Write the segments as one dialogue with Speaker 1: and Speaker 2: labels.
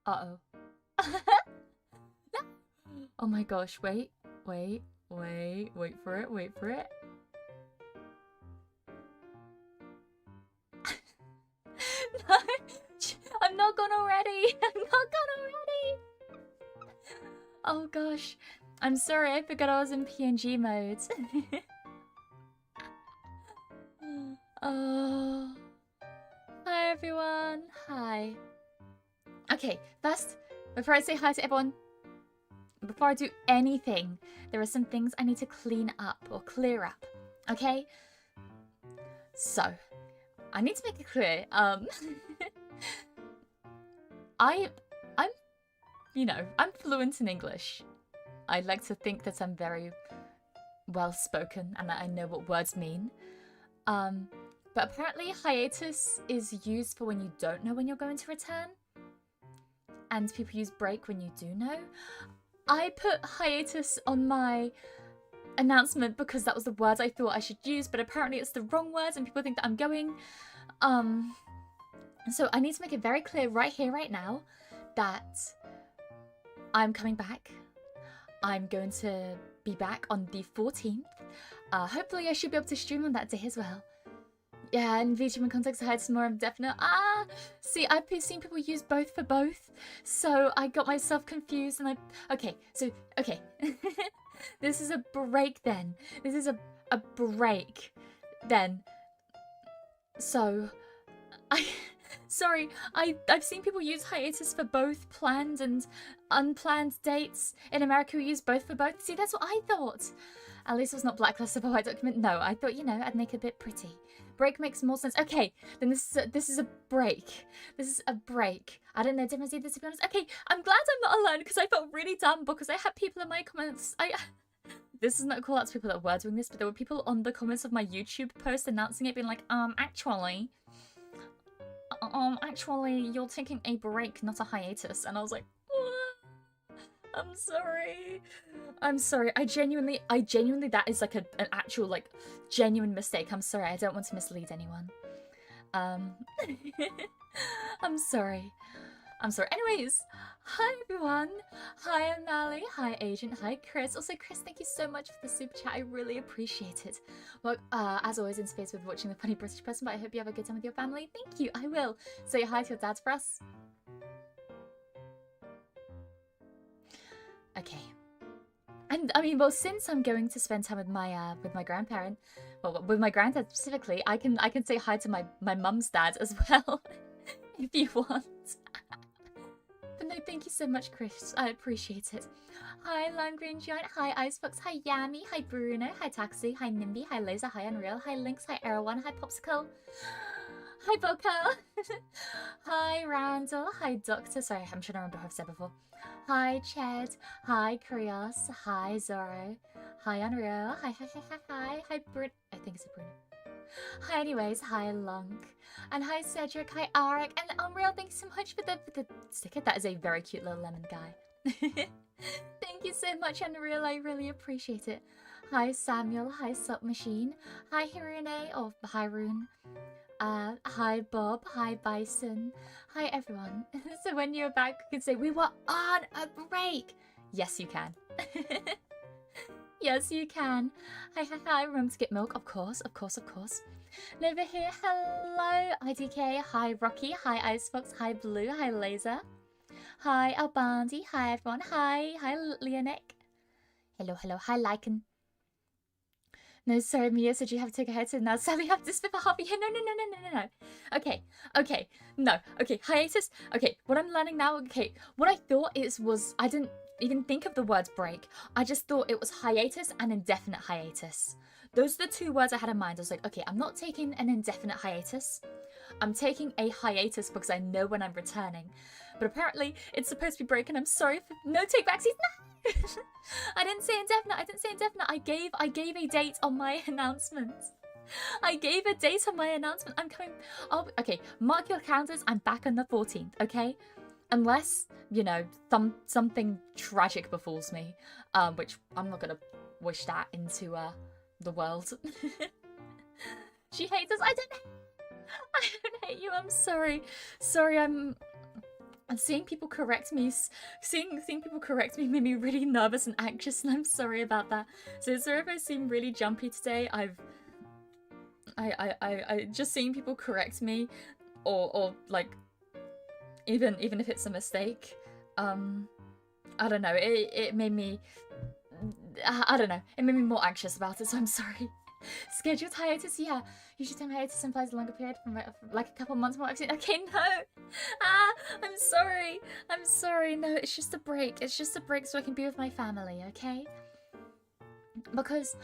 Speaker 1: Uh-oh. Oh my gosh, wait for it, wait for it. No, I'm not gone already. I'm not gone already. Oh gosh, I'm sorry, I forgot I was in PNG mode. Oh, hi everyone, hi. Okay, first, before I say hi to everyone, before I do anything, there are some things I need to clean up or clear up, okay? So, I need to make it clear, I'm fluent in English. I like to think that I'm very well spoken and that I know what words mean. But apparently hiatus is used for when you don't know when you're going to return. And people use break when you do know. I put hiatus on my announcement because that was the words I thought I should use, but apparently it's the wrong words and people think that I'm going. So I need to make it very clear right here, right now, that I'm coming back. I'm going to be back on the 14th. Hopefully I should be able to stream on that day as well. Yeah, and VGen context hides more definite. See, I've seen people use both for both, so I got myself confused and okay. This is a break then. This is a break then. So, sorry, I've seen people use hiatus for both planned and unplanned dates. In America, we use both for both. See, that's what I thought. At least it was not blacklisted by document. No, I thought, you know, I'd make it a bit pretty. Break makes more sense. Okay, then this is a break. This is a break. I don't know difference either, to be honest. Okay, I'm glad I'm not alone because I felt really dumb because I had people in my comments. This is not a call out to people that were doing this, but there were people on the comments of my YouTube post announcing it, being like, actually, you're taking a break, not a hiatus. And I was like, I'm sorry. I'm sorry. I genuinely, that is like an actual, like, genuine mistake. I'm sorry. I don't want to mislead anyone. I'm sorry. I'm sorry. Anyways, hi everyone. Hi O'Malley. Hi Agent. Hi Chris. Also, Chris, thank you so much for the super chat. I really appreciate it. Well, as always, in space with watching the funny British person, but I hope you have a good time with your family. Thank you. I will. Say hi to your dads for us. Okay. And I mean, well, since I'm going to spend time with my grandparent, well, with my granddad specifically, I can say hi to my mum's dad as well, if you want. But no, thank you so much, Chris. I appreciate it. Hi, Lime Green Giant. Hi, Icebox. Hi, Yami. Hi, Bruno. Hi, Taxi. Hi, Nimby. Hi, Laser. Hi, Unreal. Hi, Lynx. Hi, Erwan. Hi, Popsicle. Hi, Bocal. Hi, Randall. Hi, Doctor. Sorry, I'm trying to remember what I've said before. Hi, Ched. Hi, Krios. Hi, Zoro. Hi, Unreal. Hi, Brun. I think it's a Bruno. Hi, anyways. Hi, Lunk. And hi, Cedric. Hi, Arik. And Unreal, thank you so much for the sticker. That is a very cute little lemon guy. Thank you so much, Unreal. I really appreciate it. Hi, Samuel. Hi, Salt Machine. Hi, Hirune. Or hi, Rune. Hi Bob, hi Bison, hi everyone. So when you're back, you can say, we were on a break. Yes, you can. Yes, you can. Hi, remember to get milk? Of course. Over here, hello, IDK, hi Rocky, hi Icebox, hi Blue, hi Laser. Hi Albandi, hi everyone, hi Leonic. Hello, hi Lycan. No, sorry, Mia said you have to take a head, so now Sally have to spit for half a year. No. Okay, no. Okay, hiatus. Okay, what I'm learning now, okay, what I thought was, I didn't even think of the words break. I just thought it was hiatus and indefinite hiatus. Those are the two words I had in mind. I was like, okay, I'm not taking an indefinite hiatus. I'm taking a hiatus because I know when I'm returning. But apparently, it's supposed to be break, and I'm sorry for no take backsies. No! I didn't say indefinite. I gave a date on my announcement. I'm coming. Oh, okay. Mark your calendars. I'm back on the 14th. Okay, unless you know something tragic befalls me, which I'm not gonna wish that into the world. She hates us. I don't hate you. I'm sorry. And seeing people correct me, seeing people correct me made me really nervous and anxious, and I'm sorry about that. So sorry if I seem really jumpy today. I just seeing people correct me, or like, even if it's a mistake, I don't know. It made me, I don't know. It made me more anxious about it. So I'm sorry. Scheduled hiatus, yeah. Usually time hiatus implies a longer period from like a couple months more. Okay, no. I'm sorry. I'm sorry. No, it's just a break. It's just a break so I can be with my family, okay? Because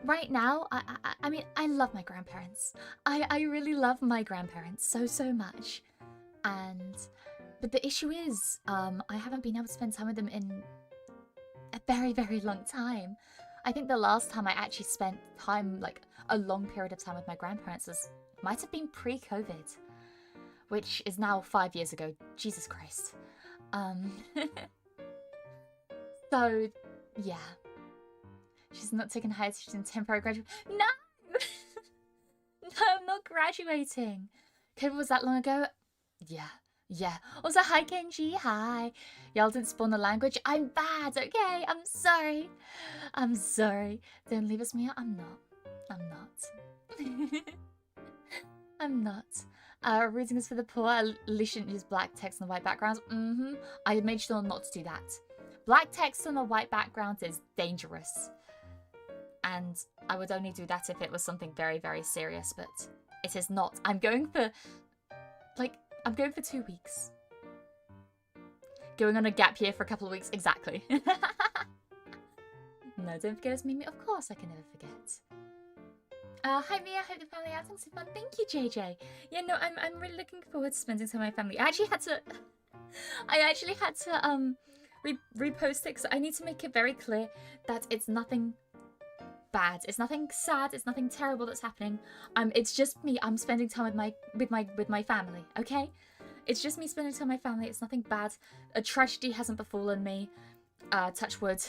Speaker 1: right now, I mean, I love my grandparents. I really love my grandparents so much. But the issue is, I haven't been able to spend time with them in a very long time. I think the last time I actually spent time, like a long period of time with my grandparents might have been pre-COVID, which is now 5 years ago. Jesus Christ. So, yeah. She's not taking hiatus, she's in temporary graduate. No! No, I'm not graduating. COVID was that long ago? Yeah. Also, hi Kenji, hi. Y'all didn't spawn the language. I'm bad, okay? I'm sorry. I'm sorry. Don't leave us, Mia. I'm not. I'm not. Reading is for the poor. At least you shouldn't use black text on the white backgrounds. I made sure not to do that. Black text on a white background is dangerous. And I would only do that if it was something very serious, but it is not. I'm going for 2 weeks. Going on a gap year for a couple of weeks, exactly. No, don't forget us, Mimi. Of course, I can never forget. Hi Mia, hope the family outings are fun. Thank you, JJ. Yeah, no, I'm really looking forward to spending time with my family. I actually had to repost it because I need to make it very clear that it's nothing bad. It's nothing sad. It's nothing terrible that's happening. It's just me. I'm spending time with my family. Okay, it's just me spending time with my family. It's nothing bad. A tragedy hasn't befallen me. Touch wood.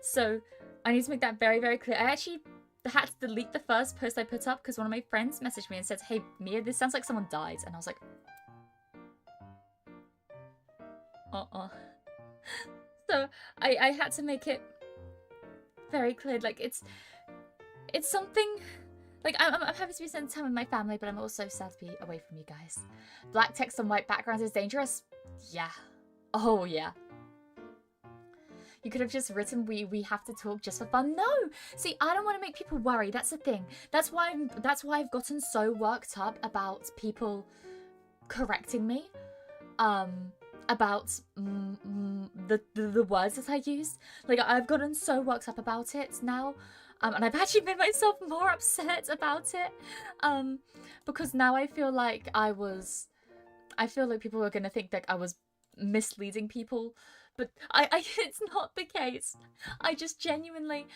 Speaker 1: So I need to make that very clear. I actually had to delete the first post I put up because one of my friends messaged me and said, "Hey Mia, this sounds like someone died," and I was like, So I had to make it very clear, like it's something, like I'm happy to be spending time with my family, but I'm also sad to be away from you guys. Black text on white backgrounds is dangerous. Yeah. Oh yeah. You could have just written we have to talk just for fun. No, see, I don't want to make people worry. That's the thing. That's why I've gotten so worked up about people correcting me, about the words that I used. Like, I've gotten so worked up about it now, and I've actually made myself more upset about it, because now I feel like people are gonna think that I was misleading people, but it's not the case. I just genuinely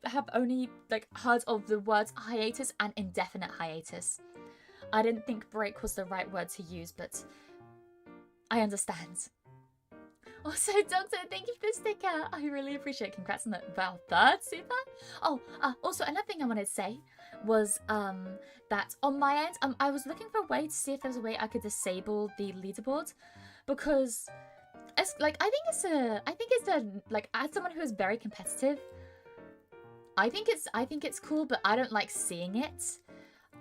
Speaker 1: have only like heard of the words hiatus and indefinite hiatus. I didn't think break was the right word to use, but I understand. Also, Doctor, thank you for the sticker. I really appreciate it. Congrats on that. Wow, third super. Oh, also another thing I wanted to say was that on my end, I was looking for a way to see if there was a way I could disable the leaderboard, because it's like I think it's a like, as someone who is very competitive, I think it's cool, but I don't like seeing it.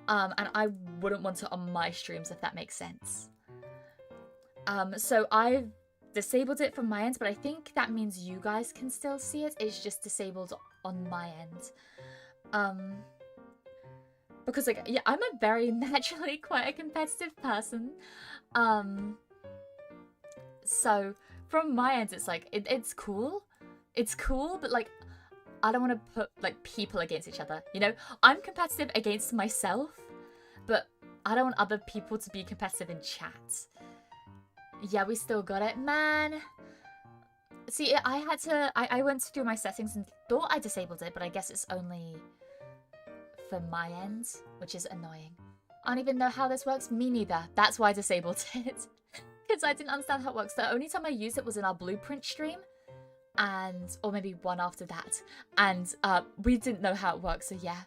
Speaker 1: And I wouldn't want it on my streams, if that makes sense. So I've disabled it from my end, but I think that means you guys can still see it. It's just disabled on my end. Because like, yeah, I'm a very naturally quite a competitive person. So from my end, it's like, it's cool. It's cool, but like, I don't want to put like people against each other, you know? I'm competitive against myself, but I don't want other people to be competitive in chat. Yeah, we still got it, man. See, I went through my settings and thought I disabled it, but I guess it's only for my end, which is annoying. I don't even know how this works. Me neither. That's why I disabled it. Because I didn't understand how it works. The only time I used it was in our blueprint stream, or maybe one after that, and we didn't know how it works, so yeah.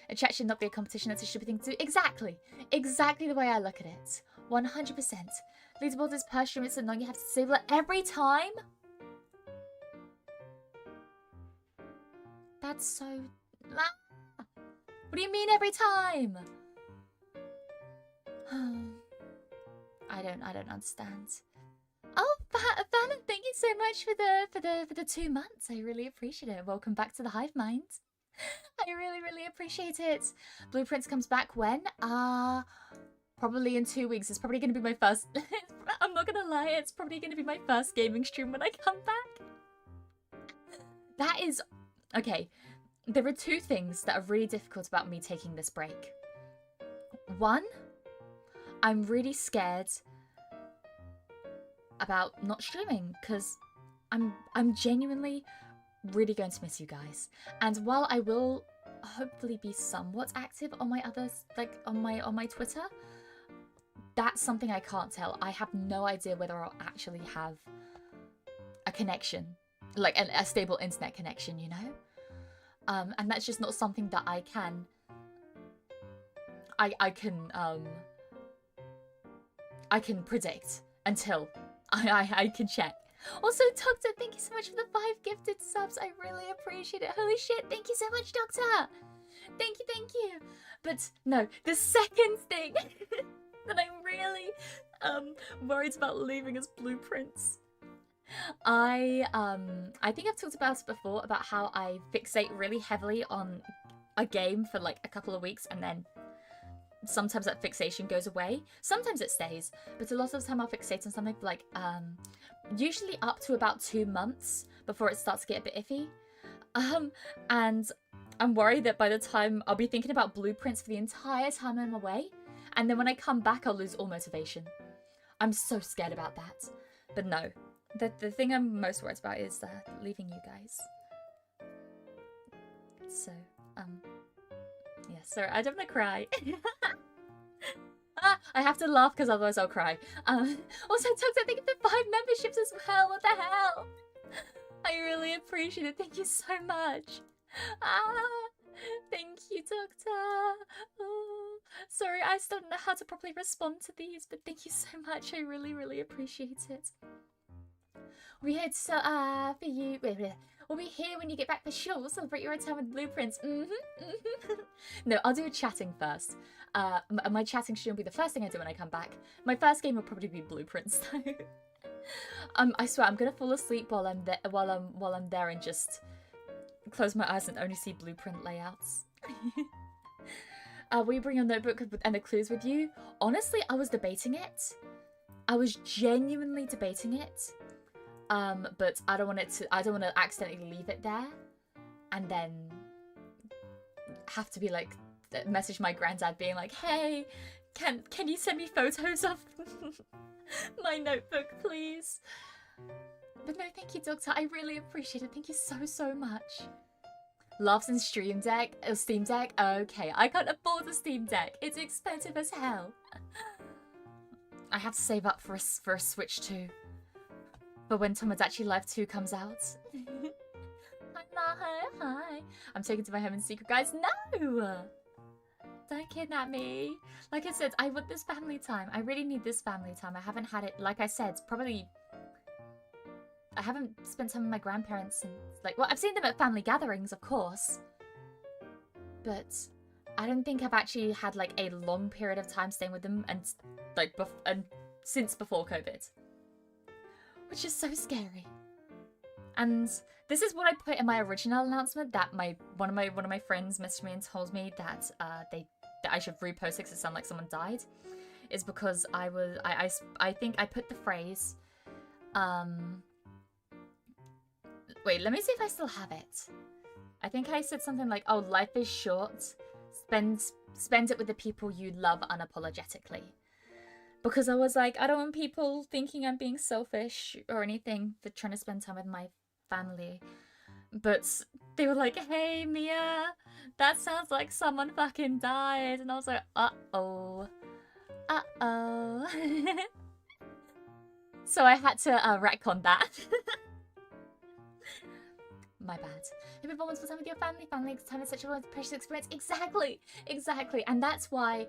Speaker 1: A chat should not be a competition, it's a stupid thing to do. Exactly the way I look at it. 100%. Leaderboard is per stream, it's so long you have to disable it every time? That's so... Ah! What do you mean every time? I don't understand. Oh, Phantom, thank you so much for the 2 months. I really appreciate it. Welcome back to the Hive Mind. I really appreciate it. Blueprints comes back when? Probably in 2 weeks. It's probably going to be my first... I'm not going to lie, it's probably going to be my first gaming stream when I come back. That is... Okay, there are 2 things that are really difficult about me taking this break. One, I'm really scared about not streaming because I'm genuinely really going to miss you guys. And while I will hopefully be somewhat active on my others, like on my Twitter, that's something I can't tell. I have no idea whether I'll actually have a connection, like a stable internet connection, you know? And that's just not something that I can predict until I can check. Also, Doctor, thank you so much for the 5 gifted subs. I really appreciate it. Holy shit, thank you so much, Doctor. Thank you. But no, the second thing that I'm really worried about leaving is Blueprints. I think I've talked about it before, about how I fixate really heavily on a game for like a couple of weeks and then sometimes that fixation goes away. Sometimes it stays, but a lot of the time I'll fixate on something for like usually up to about 2 months before it starts to get a bit iffy. And I'm worried that by the time I'll be thinking about Blueprints for the entire time I'm away, and then when I come back I'll lose all motivation. I'm so scared about that. But no, the thing I'm most worried about is leaving you guys. So, yeah, sorry, I don't want to cry. I have to laugh because otherwise I'll cry. Also, Tugs, I think of the 5 memberships as well. What the hell? I really appreciate it. Thank you so much. Thank you, Doctor. Oh, sorry, I still don't know how to properly respond to these, but thank you so much. I really appreciate it. We'll be here to, for you. We'll be here when you get back for sure. We'll celebrate your return with Blueprints. No, I'll do a chatting first. My chatting stream will be the first thing I do when I come back. My first game will probably be Blueprints though. I swear I'm gonna fall asleep while I'm there, while I'm there and just close my eyes and only see blueprint layouts. Will you bring your notebook and the clues with you? Honestly, I was debating it. I was genuinely debating it. But I don't want to accidentally leave it there and then have to be like message my granddad being like, hey, can you send me photos of my notebook, please? But no, thank you, Doctor. I really appreciate it. Thank you so much. Loves and Steam Deck? Okay, I can't afford a Steam Deck. It's expensive as hell. I have to save up for a Switch too. But when Tomodachi Life 2 comes out. Hi. I'm taken to my home in secret, guys. No! Don't kidnap me. Like I said, I want this family time. I really need this family time. I haven't had it, like I said, probably... I haven't spent time with my grandparents since, like, well, I've seen them at family gatherings, of course. But I don't think I've actually had, like, a long period of time staying with them and, like, since before COVID. Which is so scary. And this is what I put in my original announcement that one of my friends messaged me and told me that that I should repost it because it sounded like someone died. Is because I think I put the phrase wait, let me see if I still have it. I think I said something like, oh, life is short. Spend it with the people you love unapologetically. Because I was like, I don't want people thinking I'm being selfish or anything for trying to spend time with my family. But they were like, hey, Mia, that sounds like someone fucking died. And I was like, uh-oh. Uh-oh. So I had to retcon that. My bad. If you want to spend time with your family, time is such a precious experience. Exactly. And that's why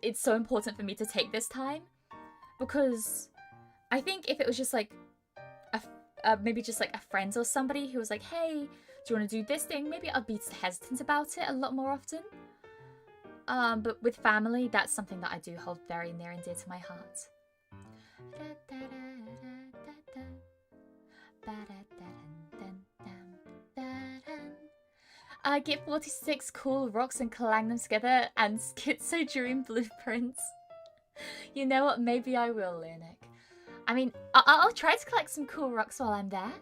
Speaker 1: it's so important for me to take this time. because I think if it was just like maybe just like a friend or somebody who was like, hey, do you want to do this thing? Maybe I'd be hesitant about it a lot more often. But with family, that's something that I do hold very near and dear to my heart. Get 46 cool rocks and collect them together and schizo dream blueprints. You know what? Maybe I will, Lunik. I mean, I'll try to collect some cool rocks while I'm there.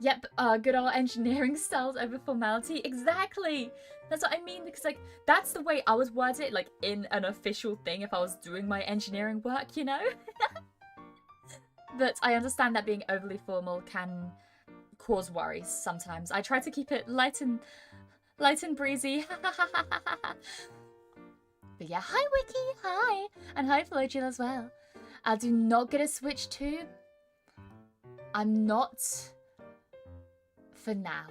Speaker 1: Yep, good old engineering styles over formality. Exactly! That's what I mean, because, like, that's the way I would word it, like, in an official thing if I was doing my engineering work, you know? But I understand that being overly formal can cause worries sometimes. I try to keep it light and breezy. But yeah, hi Wiki, hi! And hi Flojiel as well. I do not get a Switch 2. I'm not for now.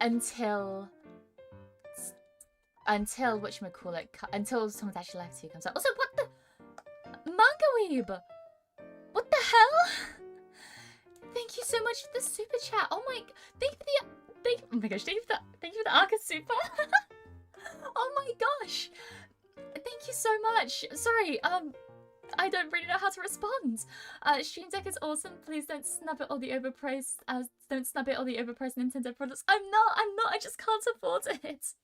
Speaker 1: Until whatchamacallit, until Someone's Actually Life 2 comes out. Also, what the? Manga Weeb! What the hell? Thank you so much for the super chat. Oh my, thank you for the, oh my gosh, thank you for the Arca super. Oh my gosh. Thank you so much. Sorry, I don't really know how to respond. Stream Deck is awesome. Please don't snub it or the overpriced. Don't snub it or the overpriced Nintendo products. I'm not. I just can't afford it.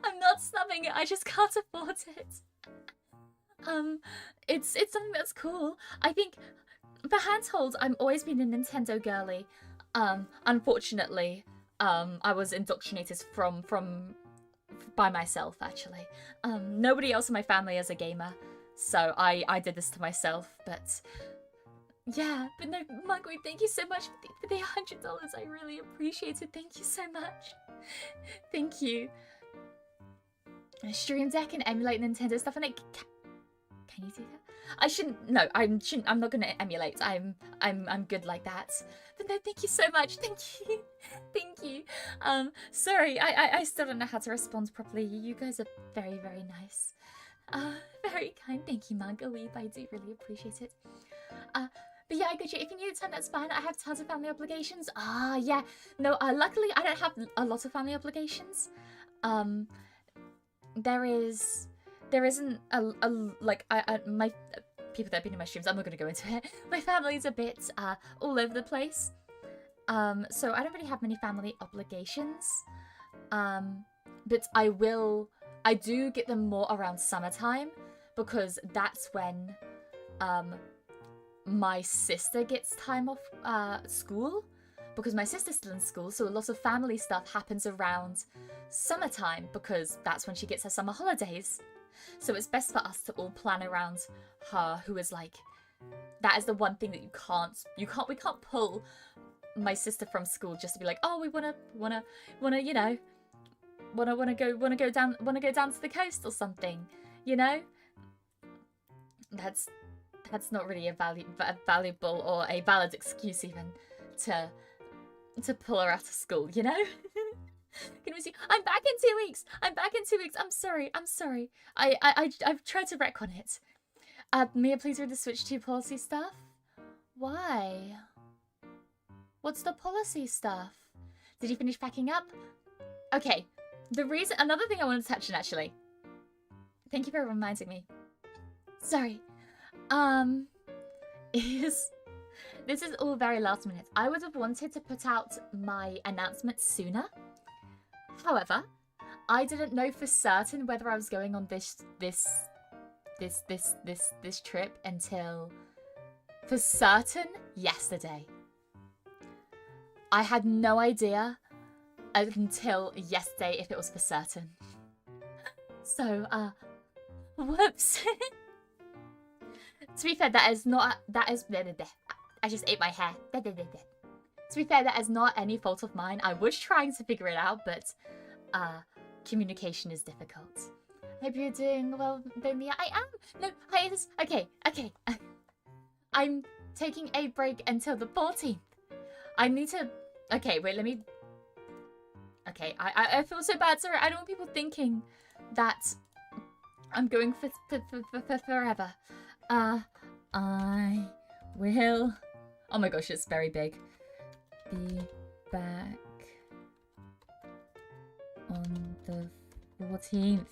Speaker 1: I'm not snubbing it. I just can't afford it. It's something that's cool. I think for handholds, I've always been a Nintendo girly. Unfortunately, I was indoctrinated by myself actually. Nobody else in my family is a gamer. So I did this to myself, but yeah, but no, Margot, thank you so much for the $100. I really appreciate it. Thank you so much. Thank you. Stream Deck and emulate Nintendo stuff on it. Can you do that? I shouldn't. No, I'm not gonna emulate. I'm good like that. But no, thank you so much. Thank you. Thank you. Sorry, I still don't know how to respond properly. You guys are very, very nice. Very kind. Thank you, Manga Weeb. I do really appreciate it. But yeah, Gucci, if you need a time, that's fine. I have tons of family obligations. Yeah. No, luckily I don't have a lot of family obligations. There isn't my people that have been in my streams, I'm not going to go into it. My family's a bit all over the place. So I don't really have many family obligations. But I do get them more around summertime because that's when my sister gets time off school, because my sister's still in school, so a lot of family stuff happens around summertime because that's when she gets her summer holidays. So it's best for us to all plan around her, who is like, that is the one thing that we can't pull my sister from school just to be like, oh, we wanna you know, wanna go down to the coast or something, you know. That's not really a valuable or a valid excuse even to pull her out of school, you know. Can we see? I'm back in 2 weeks. I'm back in 2 weeks. I'm sorry. I've tried to retcon it. Mia, please read the Switch 2 policy stuff. Why? What's the policy stuff? Did you finish packing up? Okay. Another thing I wanted to touch on actually. Thank you for reminding me. Sorry. This is all very last minute. I would have wanted to put out my announcement sooner. However, I didn't know for certain whether I was going on this trip until for certain yesterday. I had no idea until yesterday if it was for certain. So, whoops. To be fair, I just ate my hair. To be fair, that is not any fault of mine. I was trying to figure it out, but communication is difficult. Hope you're doing well, Mia. I am. No, hiatus. Okay. I'm taking a break until the 14th. I need to. Okay, wait. Let me. Okay, I feel so bad. Sorry, I don't want people thinking that I'm going for forever. I will. Oh my gosh, it's very big. Be back on the 14th.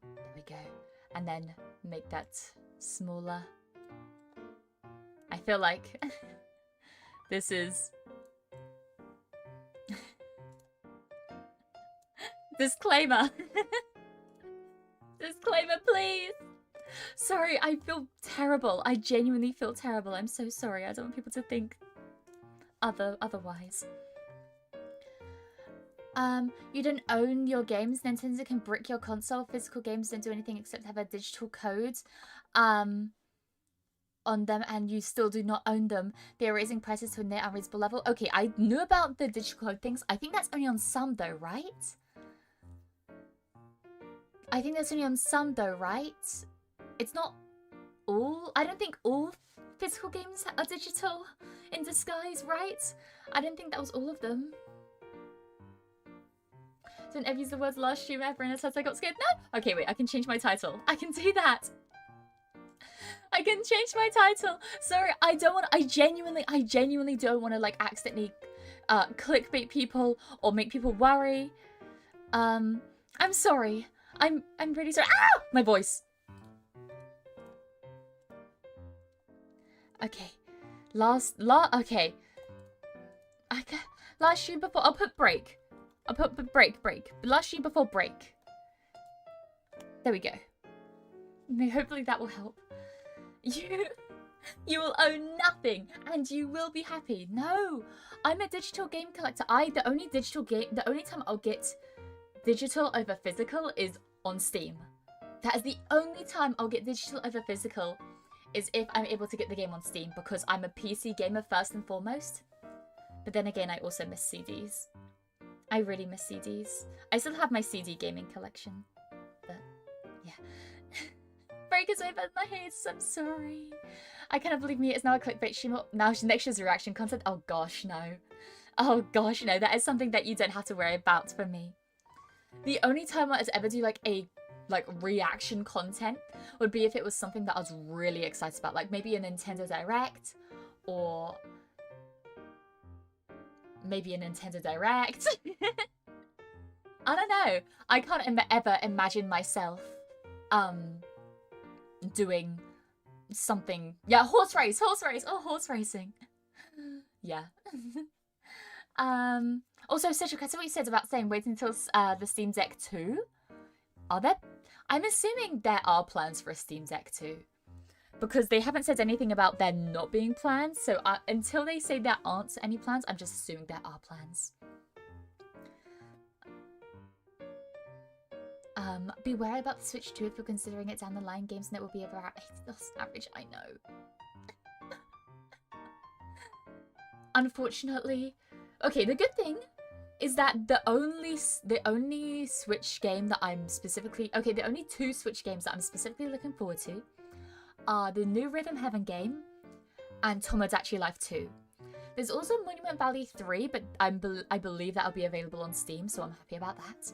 Speaker 1: There we go. And then make that smaller. I feel like this is... Disclaimer. Disclaimer, please. Sorry, I feel terrible. I genuinely feel terrible. I'm so sorry. I don't want people to think otherwise. You don't own your games. Nintendo can brick your console. Physical games don't do anything except have a digital code on them, and you still do not own them. They're raising prices to a near unreasonable level. Okay, I knew about the digital code things. I think that's only on some though, right? I think that's only on some though, right? It's not all. I don't think all physical games are digital in disguise, right? I don't think that was all of them. Don't ever use the words last stream ever and it says I got scared. No! Okay, wait, I can change my title. I can do that. I can change my title. Sorry, I don't want. I genuinely don't want to like accidentally clickbait people or make people worry. I'm sorry. I'm really sorry. Ah! My voice. Okay. Okay. Last stream before. I'll put break. I'll put break. Last stream before break. There we go. Hopefully that will help. You will own nothing and you will be happy. No, I'm a digital game collector. The only time I'll get digital over physical is on Steam. That is the only time I'll get digital over physical, is if I'm able to get the game on Steam, because I'm a PC gamer first and foremost. But then again, I also miss CDs. I really miss CDs. I still have my CD gaming collection, but yeah. Break is over my head, I'm sorry. I cannot believe me, it's now a clickbait stream. Now next year's reaction content. Oh gosh, no. Oh gosh, no. That is something that you don't have to worry about for me. The only time I would ever do like a reaction content would be if it was something that I was really excited about, like maybe a Nintendo Direct, or maybe a Nintendo Direct. I don't know. I can't ever imagine myself doing something. Yeah, horse race. Oh, horse racing. Yeah. Also, Cedric, I saw what you said about saying wait until the Steam Deck 2. Are there? I'm assuming there are plans for a Steam Deck 2. Because they haven't said anything about there not being plans. So until they say there aren't any plans, I'm just assuming there are plans. Be wary about the Switch 2 if you're considering it down the line. Games Net will be over at $8 average, I know. Unfortunately. Okay, the good thing is that the only Switch game that I'm specifically... Okay, the only two Switch games that I'm specifically looking forward to are the new Rhythm Heaven game and Tomodachi Life 2. There's also Monument Valley 3, but I believe that'll be available on Steam, so I'm happy about that.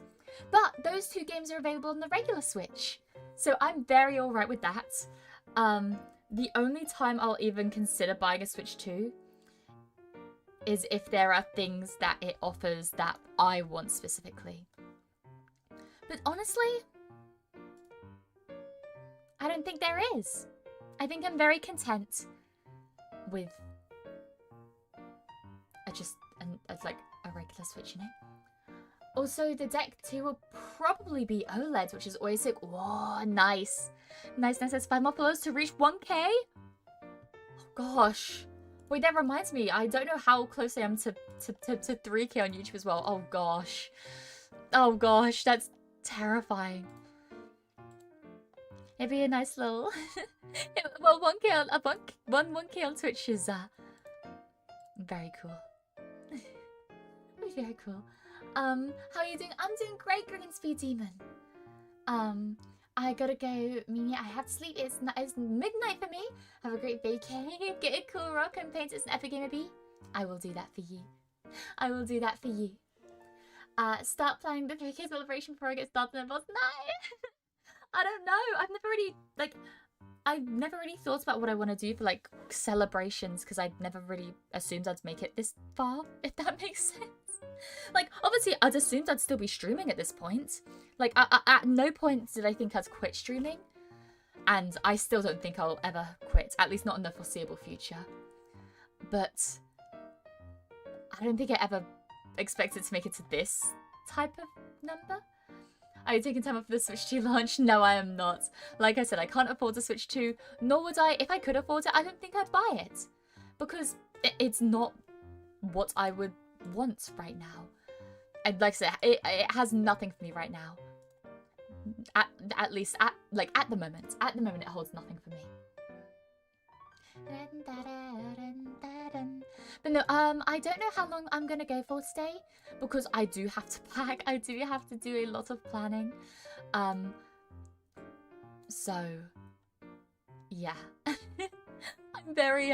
Speaker 1: But those two games are available on the regular Switch, so I'm very alright with that. The only time I'll even consider buying a Switch 2 is if there are things that it offers that I want specifically. But honestly, I don't think there is. I think I'm very content with it's like a regular Switch, you know? Also, the Deck 2 will probably be OLED, which is always like, whoa, nice. Nice. There's 5 more followers to reach 1K? Oh, gosh. Wait, that reminds me. I don't know how close I am to 3K on YouTube as well. Oh, gosh. Oh, gosh. That's terrifying. It'd be a nice little... well, 1K on Twitch is very cool. Very cool. How are you doing? I'm doing great, Green Speed Demon. I gotta go, Mimi. I have to sleep. It's midnight for me. Have a great vacay. Get a cool rock and paint as an epic gamer bee. I will do that for you. I will do that for you. Start planning the 3K celebration before I get started on boss. No! I don't know. I've never really thought about what I want to do for like celebrations because I never really assumed I'd make it this far, if that makes sense. Like, obviously, I'd assumed I'd still be streaming at this point. Like, at no point did I think I'd quit streaming. And I still don't think I'll ever quit, at least not in the foreseeable future. But I don't think I ever expected to make it to this type of number. Are you taking time off for the Switch 2 launch? No, I am not. Like I said, I can't afford the Switch 2, nor would I. If I could afford it, I don't think I'd buy it. Because it's not what I would want right now. And like I said, it has nothing for me right now. At least, at the moment. At the moment, it holds nothing for me. But no, I don't know how long I'm gonna go for today because I do have to pack. I do have to do a lot of planning. So yeah. I'm very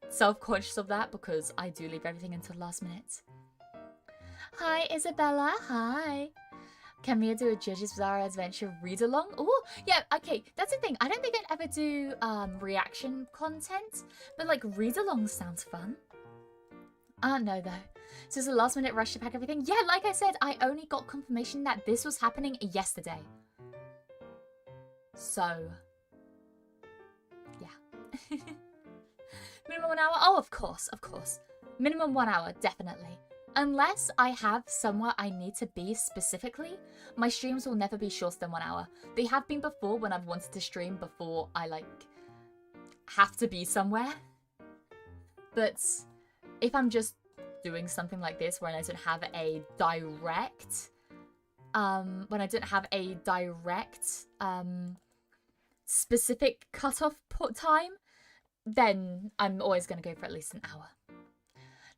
Speaker 1: self-conscious of that because I do leave everything until the last minute. Hi, Isabella. Hi. Can Mia do a JoJo's Bizarre Adventure read-along? Oh, yeah, okay, that's the thing. I don't think I'd ever do reaction content, but like read-along sounds fun. No though. So it's a last-minute rush to pack everything? Yeah, like I said, I only got confirmation that this was happening yesterday. So, yeah. Minimum 1 hour? Oh, of course. Minimum 1 hour, definitely. Unless I have somewhere I need to be specifically, my streams will never be shorter than 1 hour. They have been before when I've wanted to stream before I, like, have to be somewhere. But if I'm just doing something like this where I don't have a direct, specific cutoff time, then I'm always going to go for at least an hour.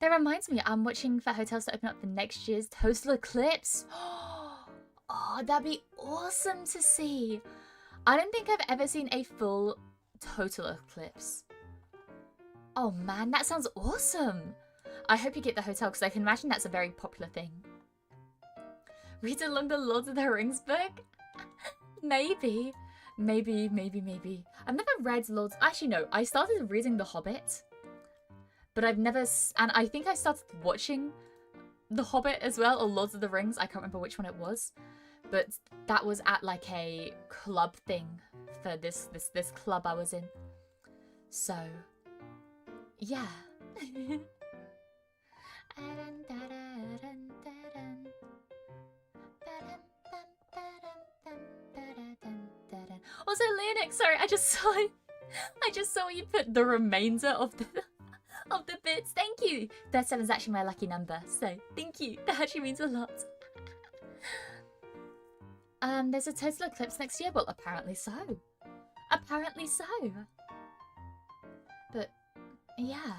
Speaker 1: That reminds me, I'm watching for hotels to open up for next year's total eclipse. Oh, that'd be awesome to see. I don't think I've ever seen a full total eclipse. Oh man, that sounds awesome. I hope you get the hotel because I can imagine that's a very popular thing. Read along the Lord of the Rings book? Maybe. I've never read Lord... Actually, no. I started reading The Hobbit. But I've never... And I think I started watching The Hobbit as well, or Lord of the Rings. I can't remember which one it was. But that was at like a club thing for this club I was in. So, yeah. Also, Linux, sorry, I just saw you put the remainder of the bits. Thank you. 37 is actually my lucky number, so thank you. That actually means a lot. There's a total eclipse next year. Well, apparently so. Apparently so. But yeah.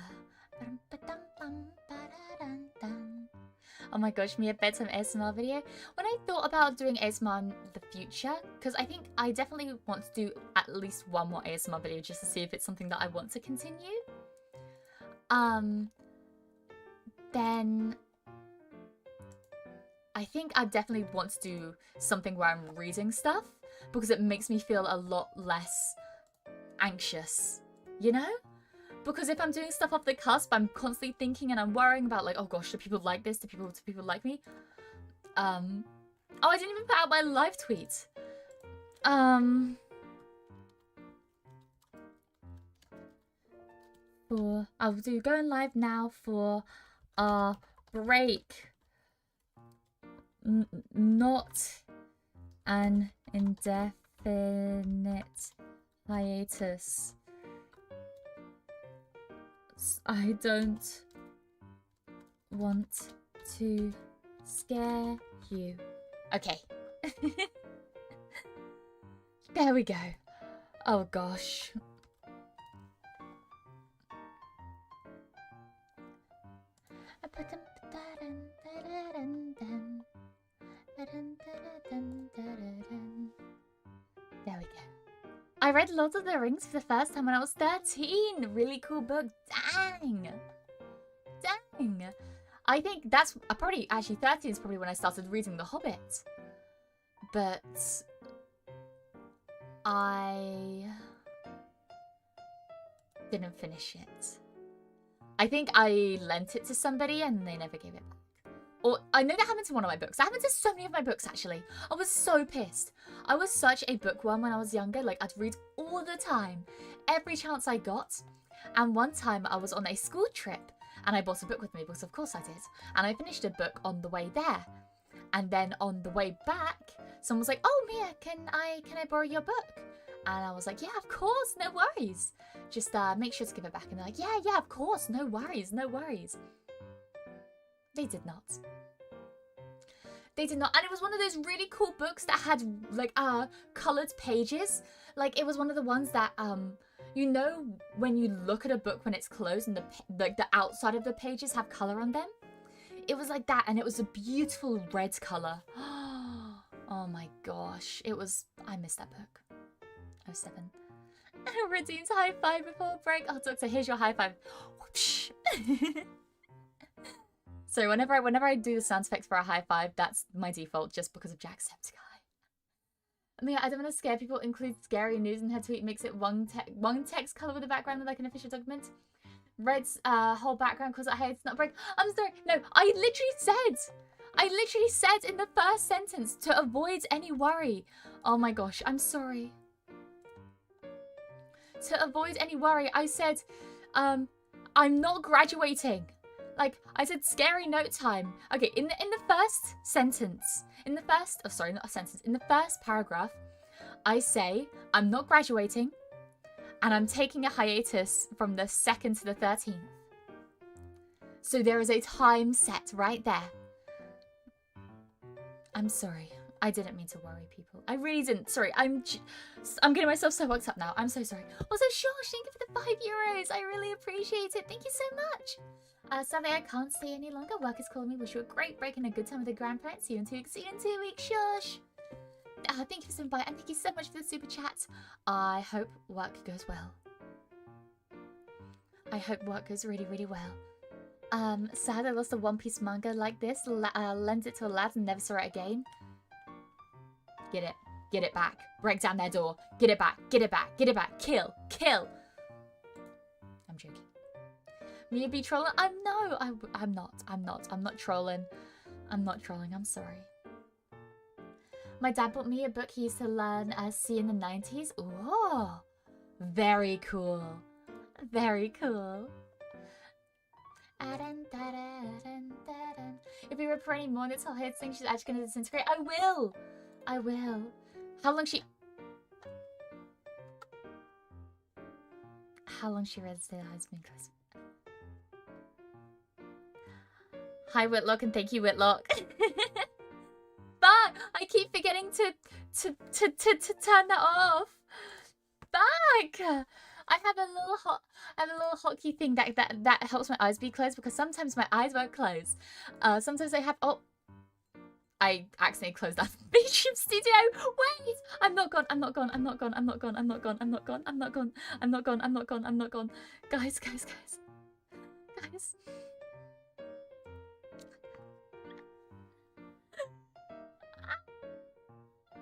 Speaker 1: Oh my gosh, Mia bedtime ASMR video. When I thought about doing ASMR in the future, because I think I definitely want to do at least one more ASMR video just to see if it's something that I want to continue. Then I think I definitely want to do something where I'm reading stuff because it makes me feel a lot less anxious, you know? Because if I'm doing stuff off the cusp, I'm constantly thinking and I'm worrying about like, oh gosh, do people like this? Do people like me? Oh, I didn't even put out my live tweet. I'll do going live now for our break. Not an indefinite hiatus. I don't want to scare you. Okay. There we go. Oh gosh. There we go. I read Lord of the Rings for the first time when I was 13. Really cool book. Dang. Dang. I think that's probably, actually 13 is probably when I started reading The Hobbit. But I didn't finish it. I think I lent it to somebody and they never gave it back. Or I know that happened to one of my books. That happened to so many of my books, actually. I was so pissed. I was such a bookworm when I was younger. Like, I'd read all the time, every chance I got. And one time I was on a school trip and I brought a book with me because of course I did. And I finished a book on the way there. And then on the way back, someone was like, "Oh, Mia, can I borrow your book?" And I was like, "Yeah, of course, no worries. Just make sure to give it back." And they're like, yeah, of course, no worries, no worries. They did not. They did not. And it was one of those really cool books that had like colored pages. Like it was one of the ones that you know when you look at a book when it's closed and the outside of the pages have color on them. It was like that, and it was a beautiful red color. Oh my gosh, it was. I missed that book. 07. Redeemed high five before break. Oh, Doctor, here's your high five. Whoosh. So whenever I do the sound effects for a high five, that's my default, just because of Jacksepticeye. I mean, I don't want to scare people. Include scary news in her tweet. Makes it one text color with a background like an official document. Red's whole background because I hate it's not break. I'm sorry. No, I literally said in the first sentence to avoid any worry. Oh my gosh, I'm sorry. To avoid any worry, I said, I'm not graduating. Like, I said scary note time. Okay, in the first sentence, in the first, oh sorry, not a sentence, in the first paragraph, I say, I'm not graduating, and I'm taking a hiatus from the 2nd to the 13th. So there is a time set right there. I'm sorry. I didn't mean to worry people. I really didn't. Sorry, I'm getting myself so worked up now. I'm so sorry. Also, Shosh, thank you for the €5. I really appreciate it. Thank you so much. Sadly, I can't stay any longer. Work is calling me. Wish you a great break and a good time with the grandparents. See you in 2 weeks. See you in 2 weeks, Shosh. Thank you for stopping by, and thank you so much for the super chat. I hope work goes well. I hope work goes really, really well. Sad I lost a One Piece manga like this. Lent it to a lad and never saw it again. Get it. Get it back. Break down their door. Get it back. Get it back. Get it back. Kill. Kill. I'm joking. Me be trolling? No, I'm not. I'm not trolling. I'm not trolling. I'm sorry. My dad bought me a book he used to learn C in the 90s. Ooh. Very cool. Very cool. If we report any more, that's all I think she's actually going to disintegrate. I will. I will. How long she read Still has been close. Hi Whitlock, and thank you Whitlock. But I keep forgetting to turn that off. Back. I have a little hotkey thing that helps my eyes be closed because sometimes my eyes won't close. Sometimes I have I accidentally closed that VGen studio. Wait, I'm not gone. I'm not gone. I'm not gone. I'm not gone. I'm not gone. I'm not gone. I'm not gone. I'm not gone. I'm not gone. I'm not gone. Guys.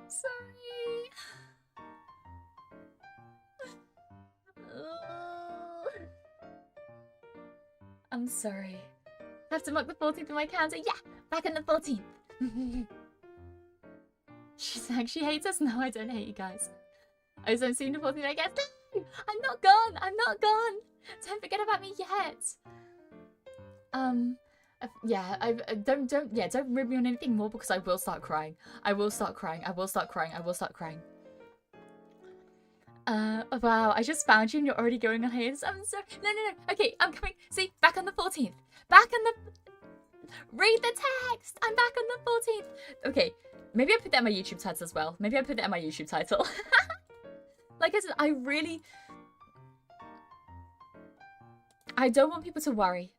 Speaker 1: Sorry. I'm sorry. I have to mark the 14th in my calendar. Yeah, back on the 14th. She's like, she hates us. No, I don't hate you guys. I just don't see the 14th, I guess. No, I'm not gone. I'm not gone. Don't forget about me yet. Don't rib me on anything more because I will start crying. I will start crying. I will start crying. I will start crying. Wow, I just found you and you're already going on hiatus. I'm sorry. No. Okay, I'm coming. See, back on the 14th. Back on the... Read the text. I'm back on the 14th. Okay, maybe I put that in my YouTube title as well. Maybe I put that in my YouTube title. Like I said, I don't want people to worry.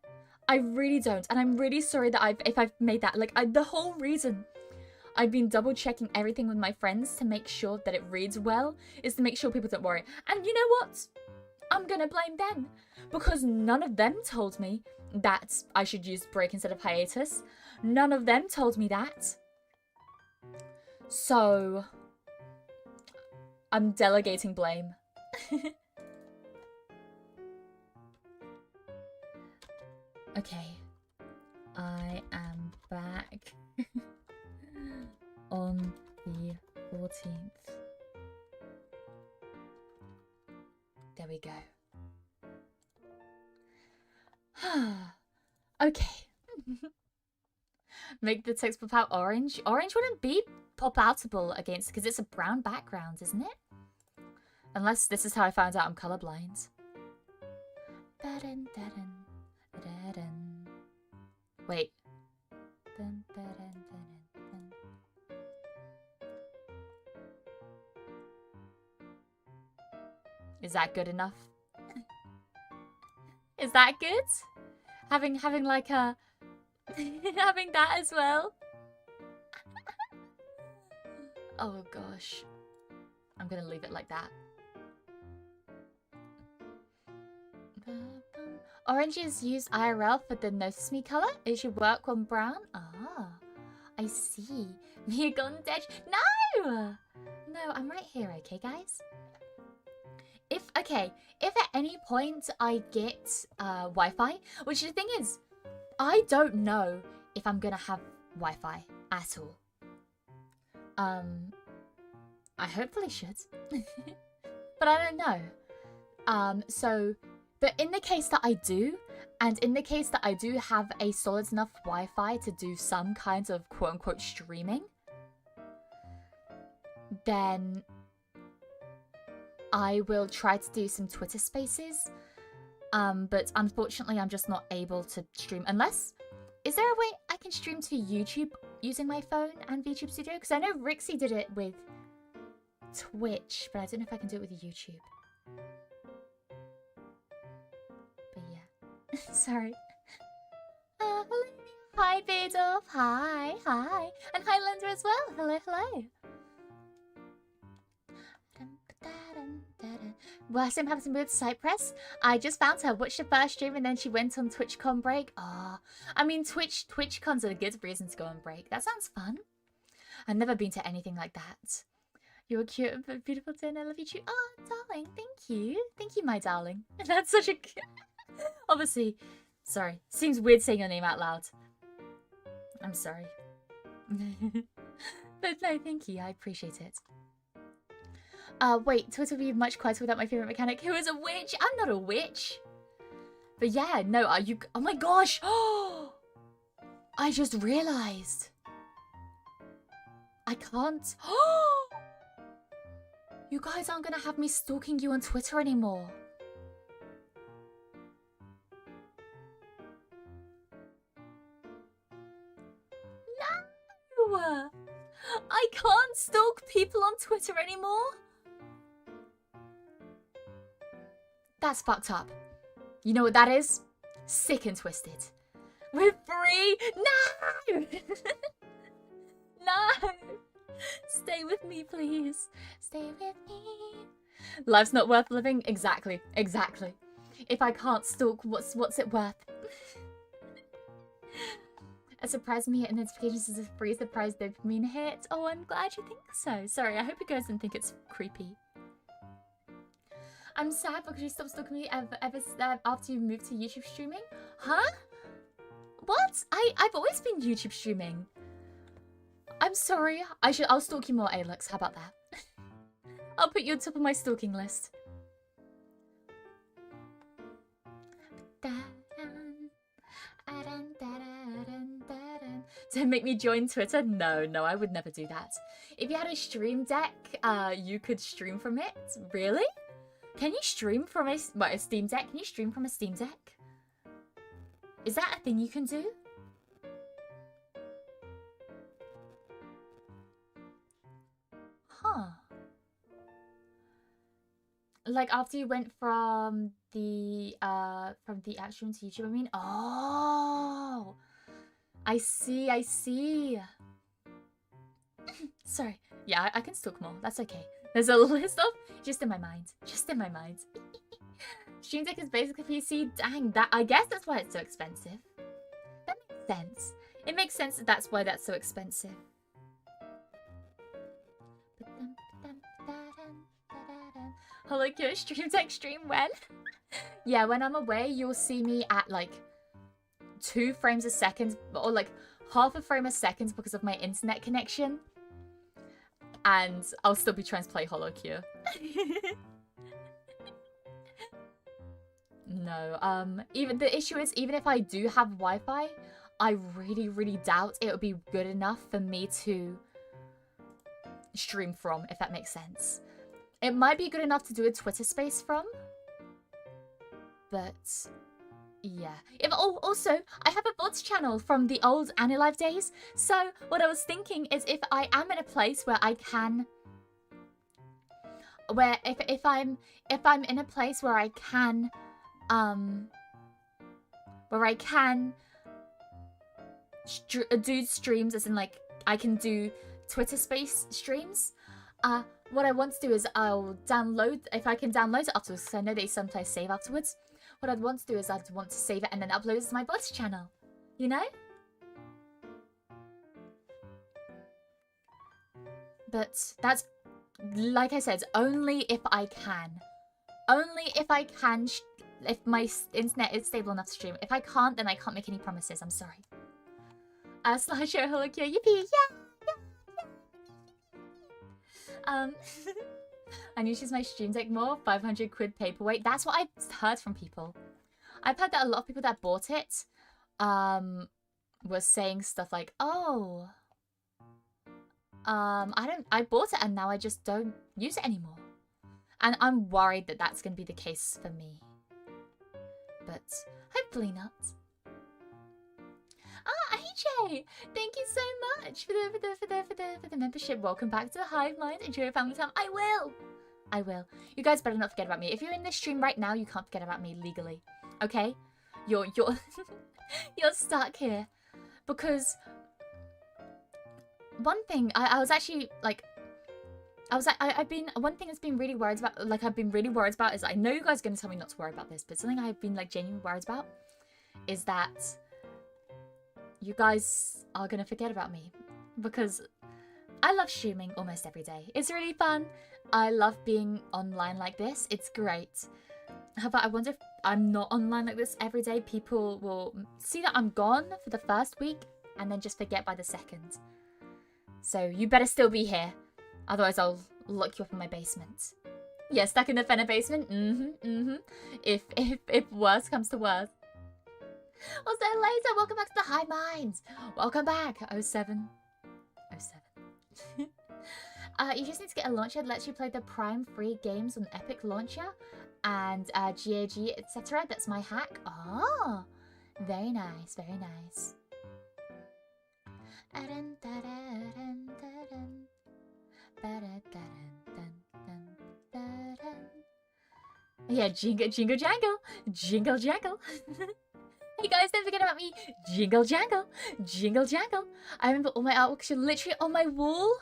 Speaker 1: I really don't. And I'm really sorry that if I've made that, like, the whole reason I've been double checking everything with my friends to make sure that it reads well is to make sure people don't worry. And you know what? I'm gonna blame them because none of them told me that I should use break instead of hiatus. None of them told me that. So I'm delegating blame. Okay. I am back on the 14th. There we go. Okay. Make the text pop out orange. Orange wouldn't be pop-outable against, because it's a brown background, isn't it? Unless this is how I found out I'm colorblind. Wait. Is that good enough? Is that good? Having like a having that as well. Oh gosh. I'm gonna leave it like that. Orange is used IRL for the Notice Me color. It should work on brown. Ah, I see. Mia gone dead. No! No, I'm right here, okay guys? If at any point I get Wi-Fi, which the thing is, I don't know if I'm gonna have Wi-Fi at all. I hopefully should. But I don't know. But in the case that I do, and in the case that I do have a solid enough Wi-Fi to do some kinds of quote-unquote streaming, then I will try to do some Twitter spaces. But unfortunately, I'm just not able to stream unless... Is there a way I can stream to YouTube using my phone and VTube Studio? Because I know Rixie did it with Twitch, but I don't know if I can do it with YouTube. But yeah. Sorry. Hi, Beardolf. Hi, hi. And hi, Linda as well. Hello, hello. Well, same happens with Cypress. I just found her, watched the first stream, and then she went on TwitchCon break. Ah, I mean, TwitchCons are a good reason to go on break. That sounds fun. I've never been to anything like that. You're cute but beautiful, Tin. I love you too. Oh, darling, thank you. Thank you, my darling. That's such a... Obviously, sorry. Seems weird saying your name out loud. I'm sorry. But no, thank you. I appreciate it. Wait, Twitter would be much quieter without my favorite mechanic. Who is a witch? I'm not a witch. But yeah, no, are you... Oh my gosh! Oh! I just realized. I can't... Oh! You guys aren't gonna have me stalking you on Twitter anymore. No! I can't stalk people on Twitter anymore. That's fucked up. You know what that is? Sick and twisted. We're free! No! No! Stay with me, please. Stay with me. Life's not worth living? Exactly. Exactly. If I can't stalk, what's it worth? A surprise me and notifications is a free surprise dopamine hit. Oh, I'm glad you think so. Sorry, I hope you guys didn't think it's creepy. I'm sad because you stopped stalking me ever after you moved to YouTube streaming. Huh? What? I've always been YouTube streaming. I'm sorry. I'll stalk you more, Alex. How about that? I'll put you on top of my stalking list. Don't make me join Twitter? No, I would never do that. If you had a stream deck, you could stream from it? Really? Can you stream from a Steam Deck? Can you stream from a Steam Deck? Is that a thing you can do? Huh. Like after you went from the app stream to YouTube, I mean? Oh! I see. Sorry. Yeah, I can stalk more. That's okay. There's a list of... Just in my mind. Stream Deck is basically PC. Dang, I guess that's why it's so expensive. That makes sense. It makes sense that that's why that's so expensive. HolloCure streams extreme when? Yeah, when I'm away, you'll see me at like 2 frames a second, or like half a frame a second because of my internet connection. And I'll still be trying to play HolloCure. No, even the issue is, even if I do have Wi-Fi, I really doubt it would be good enough for me to stream from, if that makes sense. It might be good enough to do a Twitter space from, but yeah. Also, I have a bots channel from the old AniLive days, so what I was thinking is if I am in a place where I can, if I'm in a place where I can do streams, as in like I can do Twitter space streams. What I want to do is I'll download, if I can download it afterwards, because I know they sometimes save afterwards. What I'd want to do is I'd want to save it and then upload it to my bots channel, you know? But that's, like I said, only if I can. Only if I can, if my internet is stable enough to stream. If I can't, then I can't make any promises. I'm sorry. Slideshow, HolloCure, yippee, yeah! I need to use my stream deck more. 500 quid paperweight. That's what I've heard from people. I've heard that a lot of people that bought it, were saying stuff like, "Oh, I bought it and now I just don't use it anymore." And I'm worried that that's going to be the case for me. But hopefully not. AJ, thank you so much for the membership. Welcome back to the Hive Mind. Enjoy your family time. I will. You guys better not forget about me. If you're in this stream right now, you can't forget about me legally. Okay? You're you're stuck here. Because one thing I was actually like, one thing that's been really worried about, like I've been really worried about is, I know you guys are going to tell me not to worry about this, but something I've been like genuinely worried about is that you guys are going to forget about me, because I love streaming almost every day. It's really fun. I love being online like this. It's great. But I wonder if I'm not online like this every day, people will see that I'm gone for the first week and then just forget by the second. So you better still be here. Otherwise I'll lock you up in my basement. Yeah, stuck in the Fenner basement? If worse comes to worse. What's that later? Welcome back to the High Minds. Welcome back. 07. You just need to get a launcher that lets you play the Prime free games on Epic Launcher and GAG, etc. That's my hack. Oh, very nice, very nice. Yeah, jingle jangle. Hey guys, don't forget about me. Jingle jangle. I remember all my artworks are literally on my wall.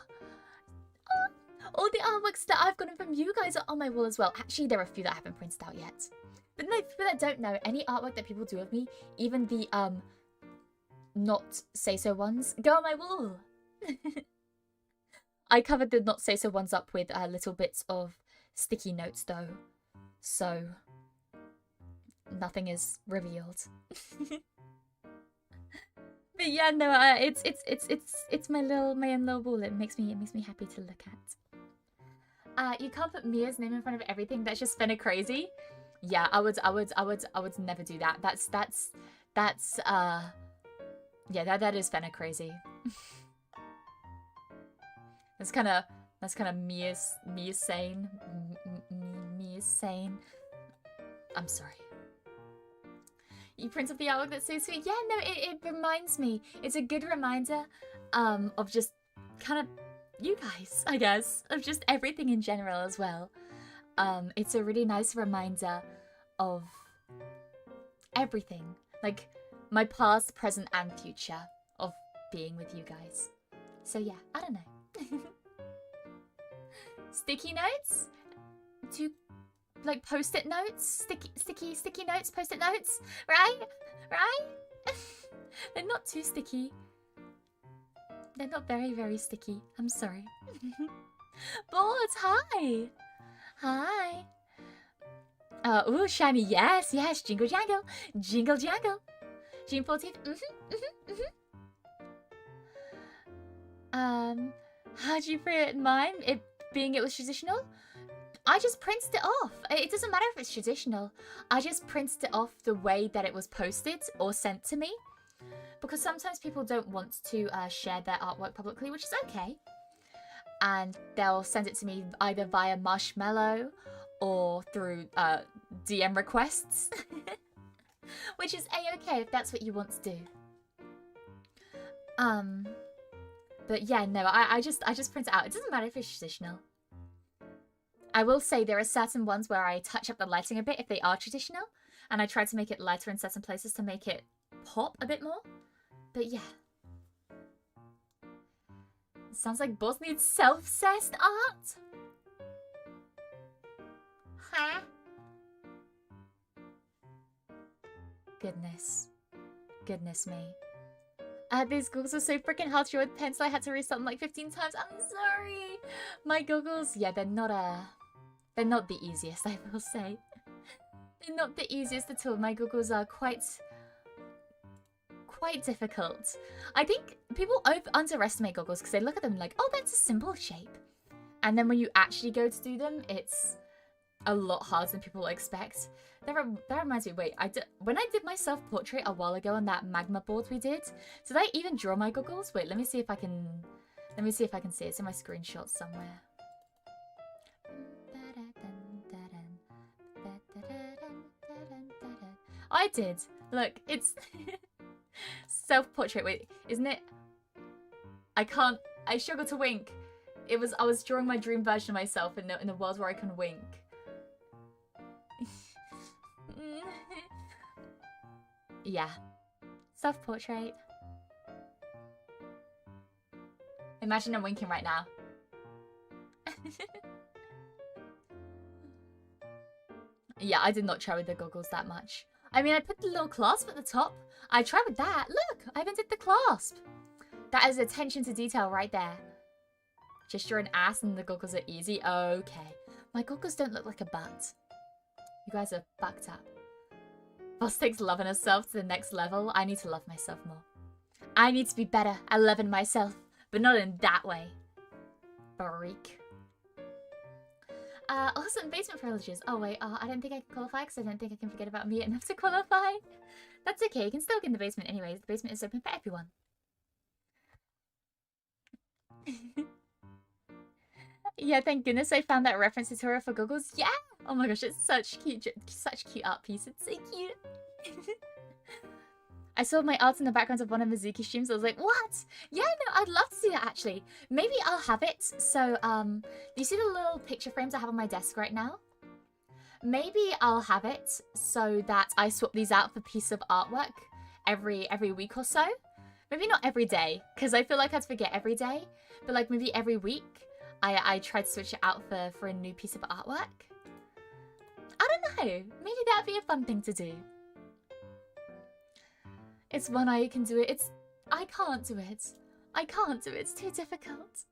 Speaker 1: All the artworks that I've gotten from you guys are on my wall as well. Actually, there are a few that I haven't printed out yet. But no, for people that don't know, any artwork that people do of me, even the not say-so ones, go on my wall. I covered the not say-so ones up with little bits of sticky notes though, so nothing is revealed. But yeah, no, it's my own little wall. It makes me happy to look at. You can't put Mia's name in front of everything. That's just Fenner crazy. Yeah, I would never do that. Yeah, that is Fenner crazy. That's kind of Mia's sane. Mia's sane. I'm sorry. You print up the artwork, that's so sweet. Yeah, no, it reminds me. It's a good reminder of just kind of you guys, I guess, of just everything in general as well. It's a really nice reminder of everything, like my past, present, and future of being with you guys. So yeah, I don't know. Sticky notes? Like post-it notes? Sticky notes, post-it notes? Right? They're not too sticky. They're not very, very sticky. I'm sorry. Boards, hi! Hi! Ooh, shiny, yes, yes, jingle jangle, jingle jangle. June 14th, how do you put it in mine? It was traditional? I just printed it off. It doesn't matter if it's traditional. I just printed it off the way that it was posted or sent to me. Because sometimes people don't want to share their artwork publicly, which is okay. And they'll send it to me either via Marshmallow or through DM requests. Which is a-okay if that's what you want to do. But yeah, no, I just print it out. It doesn't matter if it's traditional. I will say there are certain ones where I touch up the lighting a bit if they are traditional. And I try to make it lighter in certain places to make it pop a bit more. But yeah. It sounds like boss needs self-cessed art. Huh? Goodness. Goodness me. These goggles are so freaking hard to draw with pencil. I had to restart them like 15 times. I'm sorry. My goggles, yeah, they're not the easiest, I will say. They're not the easiest at all. My goggles are quite difficult. I think people underestimate goggles because they look at them like, oh, that's a simple shape. And then when you actually go to do them, it's a lot harder than people expect. That reminds me, wait, when I did my self-portrait a while ago on that magma board we did I even draw my goggles? Wait, let me see if I can see it. It's in my screenshots somewhere. I did. Look, it's self-portrait. Wait, isn't it? I struggle to wink. I was drawing my dream version of myself in the world where I can wink. Yeah. Self-portrait. Imagine I'm winking right now. Yeah, I did not try with the goggles that much. I mean, I put the little clasp at the top. I tried with that. Look, I even did the clasp. That is attention to detail right there. Just draw an ass and the goggles are easy. Okay. My goggles don't look like a butt. You guys are fucked up. Boss takes loving herself to the next level. I need to love myself more. I need to be better at loving myself, but not in that way. Freak. Awesome basement privileges. Oh wait, I don't think I can qualify because I don't think I can forget about me enough to qualify. That's okay, you can still get in the basement anyways. The basement is open for everyone. Yeah, thank goodness I found that reference tutorial for goggles. Yeah! Oh my gosh, it's such cute art piece. It's so cute. I saw my art in the background of one of Mizuki's streams. I was like, what? Yeah, no, I'd love to see that actually. Maybe I'll have it. So, you see the little picture frames I have on my desk right now? Maybe I'll have it so that I swap these out for piece of artwork every week or so. Maybe not every day, because I feel like I'd forget every day. But like maybe every week, I try to switch it out for a new piece of artwork. I don't know. Maybe that'd be a fun thing to do. It's one eye you can do it. I can't do it. I can't do it. It's too difficult.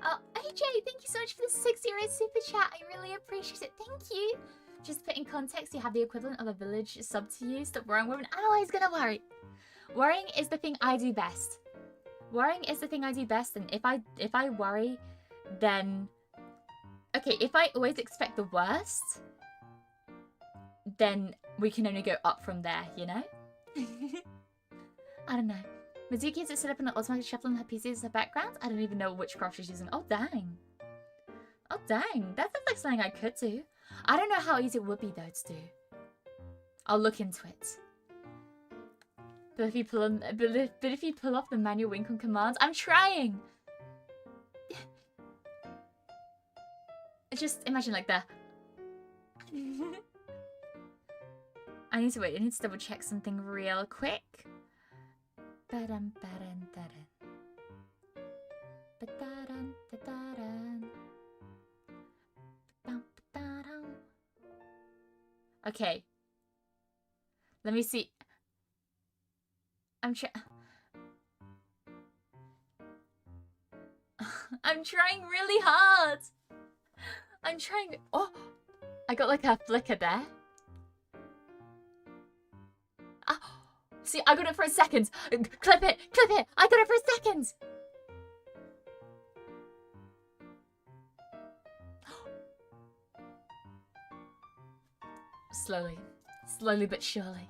Speaker 1: Oh, AJ, thank you so much for the 60-euro super chat. I really appreciate it. Thank you. Just put in context, you have the equivalent of a village sub to you. Stop worrying, woman. I'm always gonna worry. Worrying is the thing I do best. Worrying is the thing I do best, and if I worry, then okay, if I always expect the worst, then we can only go up from there, you know? I don't know. Mizuki has it set up in an automatic shuffle on her PC as her background? I don't even know which craft she's using. Oh dang. Oh dang. That sounds like something I could do. I don't know how easy it would be though to do. I'll look into it. But if you pull off the manual wink on command, I'm trying. Just imagine like that. I need to double check something real quick. Okay. Let me see. I'm trying really hard. I'm trying. Oh, I got like a flicker there. Ah, see, I got it for a second. Clip it, clip it. I got it for a second. Slowly, slowly but surely.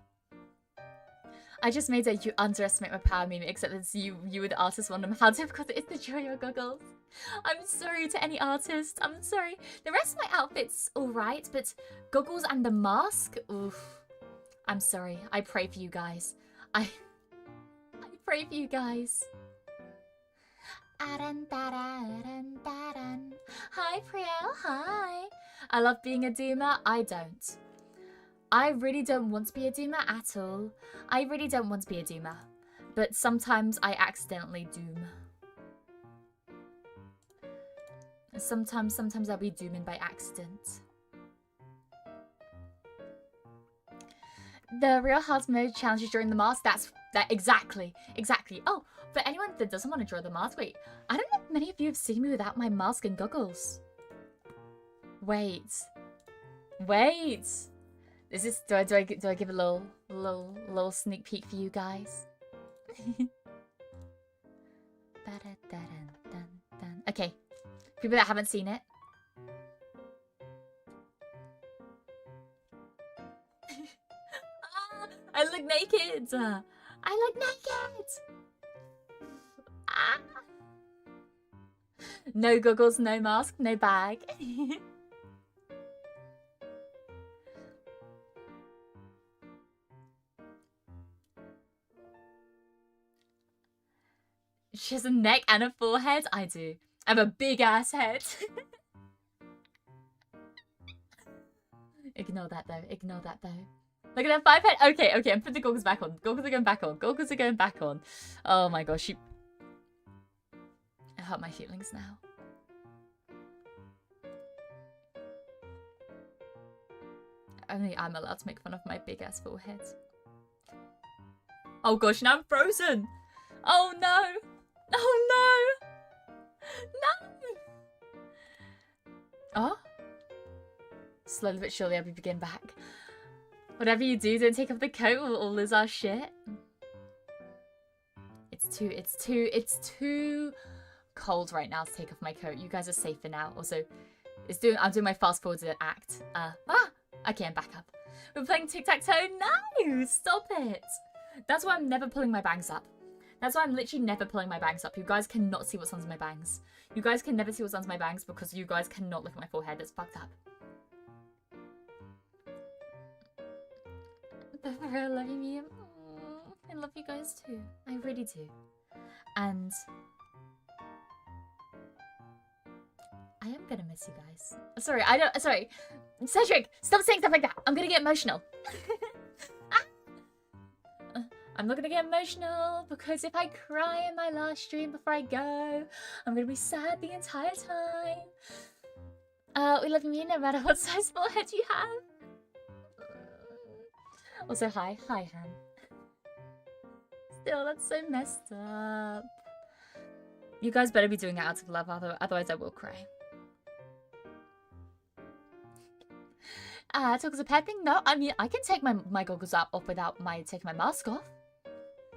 Speaker 1: I just made a "you underestimate my power" meme, except it's you and the artist wonder how difficult it is to draw your goggles. I'm sorry to any artist. I'm sorry. The rest of my outfit's alright, but goggles and the mask? Oof. I'm sorry. I pray for you guys. I pray for you guys. Hi, Priel. Hi. I love being a doomer. I don't. I really don't want to be a doomer at all. I really don't want to be a doomer. But sometimes I accidentally doom. Sometimes I'll be dooming by accident. The real hard mode challenges during the mask. Exactly. Oh, for anyone that doesn't want to draw the mask, wait. I don't know if many of you have seen me without my mask and goggles. Wait. Is this, do I give a little sneak peek for you guys? Okay, people that haven't seen it. I look naked. I look naked. Ah. No goggles, no mask, no bag. She has a neck and a forehead. I do. I have a big ass head. Ignore that though. Ignore that though. Look at that 5 head. Okay, I'm putting the goggles back on. Goggles are going back on. Goggles are going back on. Oh my gosh. It hurt my feelings now. Only I'm allowed to make fun of my big ass forehead. Oh gosh, now I'm frozen. Oh no. Oh no! No! Oh? Slowly but surely I'll begin back. Whatever you do, don't take off the coat or we'll lose our shit. It's too cold right now to take off my coat. You guys are safer now. Also, I'm doing my fast forwarded act. Okay, I'm back up. We're playing tic-tac-toe? No! Stop it! That's why I'm never pulling my bangs up. That's why I'm literally never pulling my bangs up. You guys cannot see what's under my bangs. You guys can never see what's under my bangs because you guys cannot look at my forehead. It's fucked up. I love you, Mia. I love you guys too. I really do. And I am gonna miss you guys. Sorry, sorry. Cedric, stop saying stuff like that. I'm gonna get emotional. I'm not gonna get emotional because if I cry in my last stream before I go, I'm gonna be sad the entire time. We love you no matter what size forehead you have. Also, hi, Han. Still, that's so messed up. You guys better be doing it out of love, otherwise I will cry. Toggles a pet thing? No, I mean, I can take my goggles off without taking my mask off.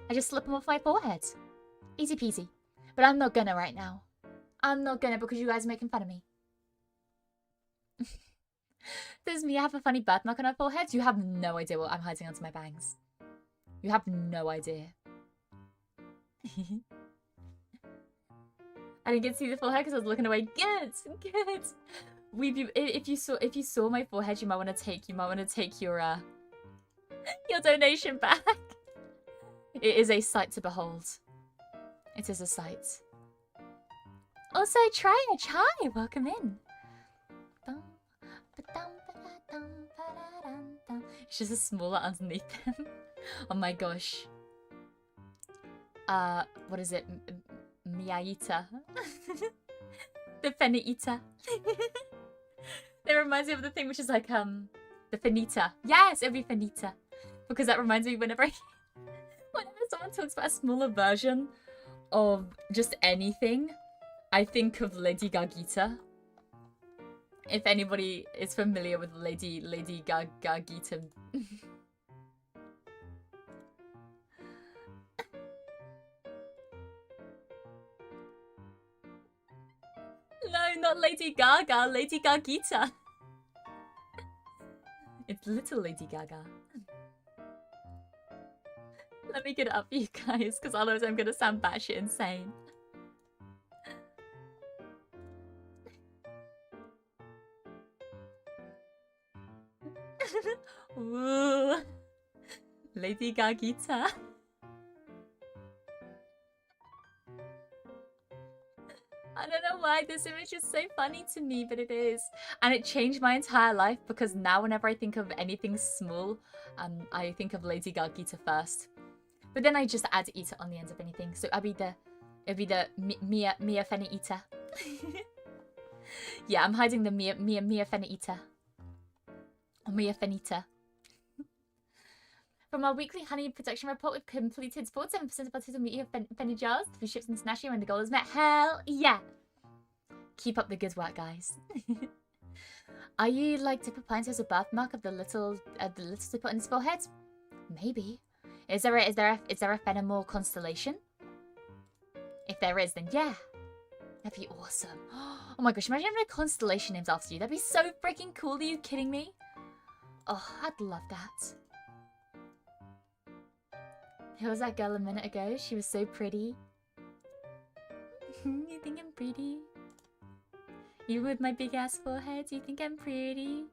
Speaker 1: I just slip them off my forehead. Easy peasy. But I'm not gonna right now. I'm not gonna because you guys are making fun of me. Does Mia have a funny birthmark on her forehead? You have no idea what I'm hiding under my bangs. You have no idea. I didn't get to see the forehead because I was looking away. Good. If you saw my forehead, you might want to take your donation back. It is a sight to behold. It is a sight. Also, Triage, hi, welcome in. It's just a smaller underneath them. Oh my gosh. What is it? Miaita. The Feniita. That reminds me of the thing which is like, the Fenita. Yes, it'll be Fenita. Because that reminds me whenever someone talks about a smaller version of just anything, I think of Lady Gagita. If anybody is familiar with Lady Gagita. No, not Lady Gaga, Lady Gagita. It's little Lady Gaga. Let me get it up for you guys, because otherwise I'm gonna sound batshit insane. Ooh. Lady Gagita. I don't know why this image is so funny to me, but it is. And it changed my entire life because now whenever I think of anything small, I think of Lady Gagita first. But then I just add Ita on the end of anything. So it'd be the Mia Fenimore. Yeah, I'm hiding the Mia Fenimore. Or Mia Fenita. From our weekly honey production report, we've completed 47% of our total media Feni jars to be shipped internationally when the goal is met. Hell yeah! Keep up the good work, guys. Are you like to put pines as a birthmark of the little to put on his forehead? Maybe. Is there a Fenimore constellation? If there is, then yeah. That'd be awesome. Oh my gosh, imagine having a constellation named after you. That'd be so freaking cool. Are you kidding me? Oh, I'd love that. Who was that girl a minute ago? She was so pretty. You think I'm pretty? You with my big ass forehead, you think I'm pretty?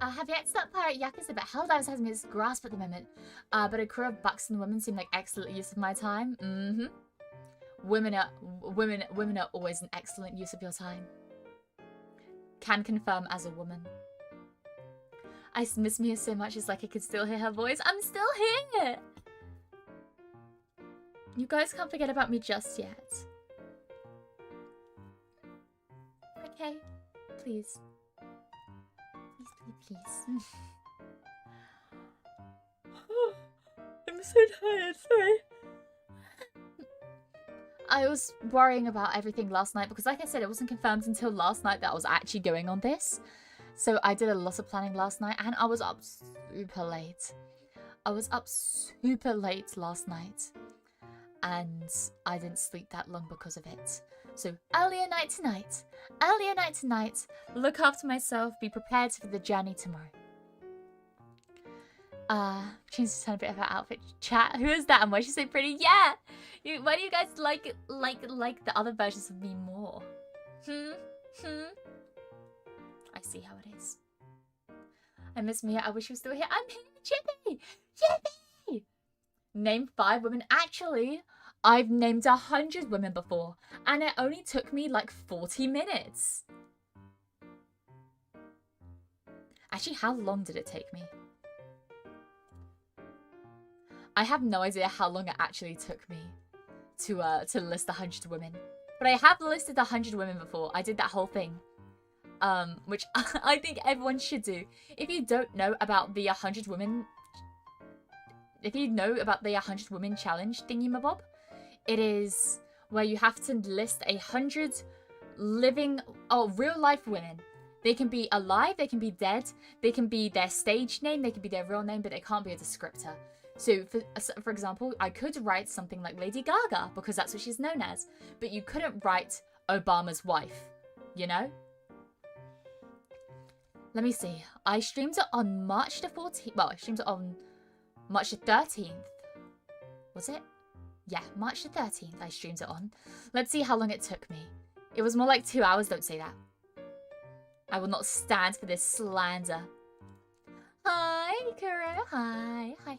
Speaker 1: Have yet to start Pirate Yakuza, but Helldivers has me its grasp at the moment. But a crew of buxom women seem like excellent use of my time. Women are always an excellent use of your time. Can confirm as a woman. I miss Mia so much, it's like I could still hear her voice. I'm still here! You guys can't forget about me just yet. Okay, please. Please. I'm so tired, sorry. I was worrying about everything last night because, like I said, it wasn't confirmed until last night that I was actually going on this. So I did a lot of planning last night and I was up super late. I was up super late last night and I didn't sleep that long because of it. So earlier night tonight, look after myself, be prepared for the journey tomorrow. Change to turn a bit of her outfit. Chat, who is that and why is she so pretty? Yeah! Why do you guys like the other versions of me more? I see how it is. I miss Mia. I wish she was still here. I'm here, Chippy! Chippy! Name 5 women. Actually, I've named 100 women before, and it only took me like 40 minutes. Actually, how long did it take me? I have no idea how long it actually took me to list 100 women. But I have listed 100 women before. I did that whole thing. Which I think everyone should do. If you don't know about the 100 women... If you know about the 100 women challenge thingy-mabob, it is where you have to list 100 living, real-life women. They can be alive, they can be dead, they can be their stage name, they can be their real name, but they can't be a descriptor. So, for example, I could write something like Lady Gaga, because that's what she's known as. But you couldn't write Obama's wife, you know? Let me see. I streamed it on March the 14th. Well, I streamed it on March the 13th. Was it? Yeah, March the 13th I streamed it on. Let's see how long it took me. It was more like 2 hours, don't say that. I will not stand for this slander. Hi, Kuro. Hi. Hi.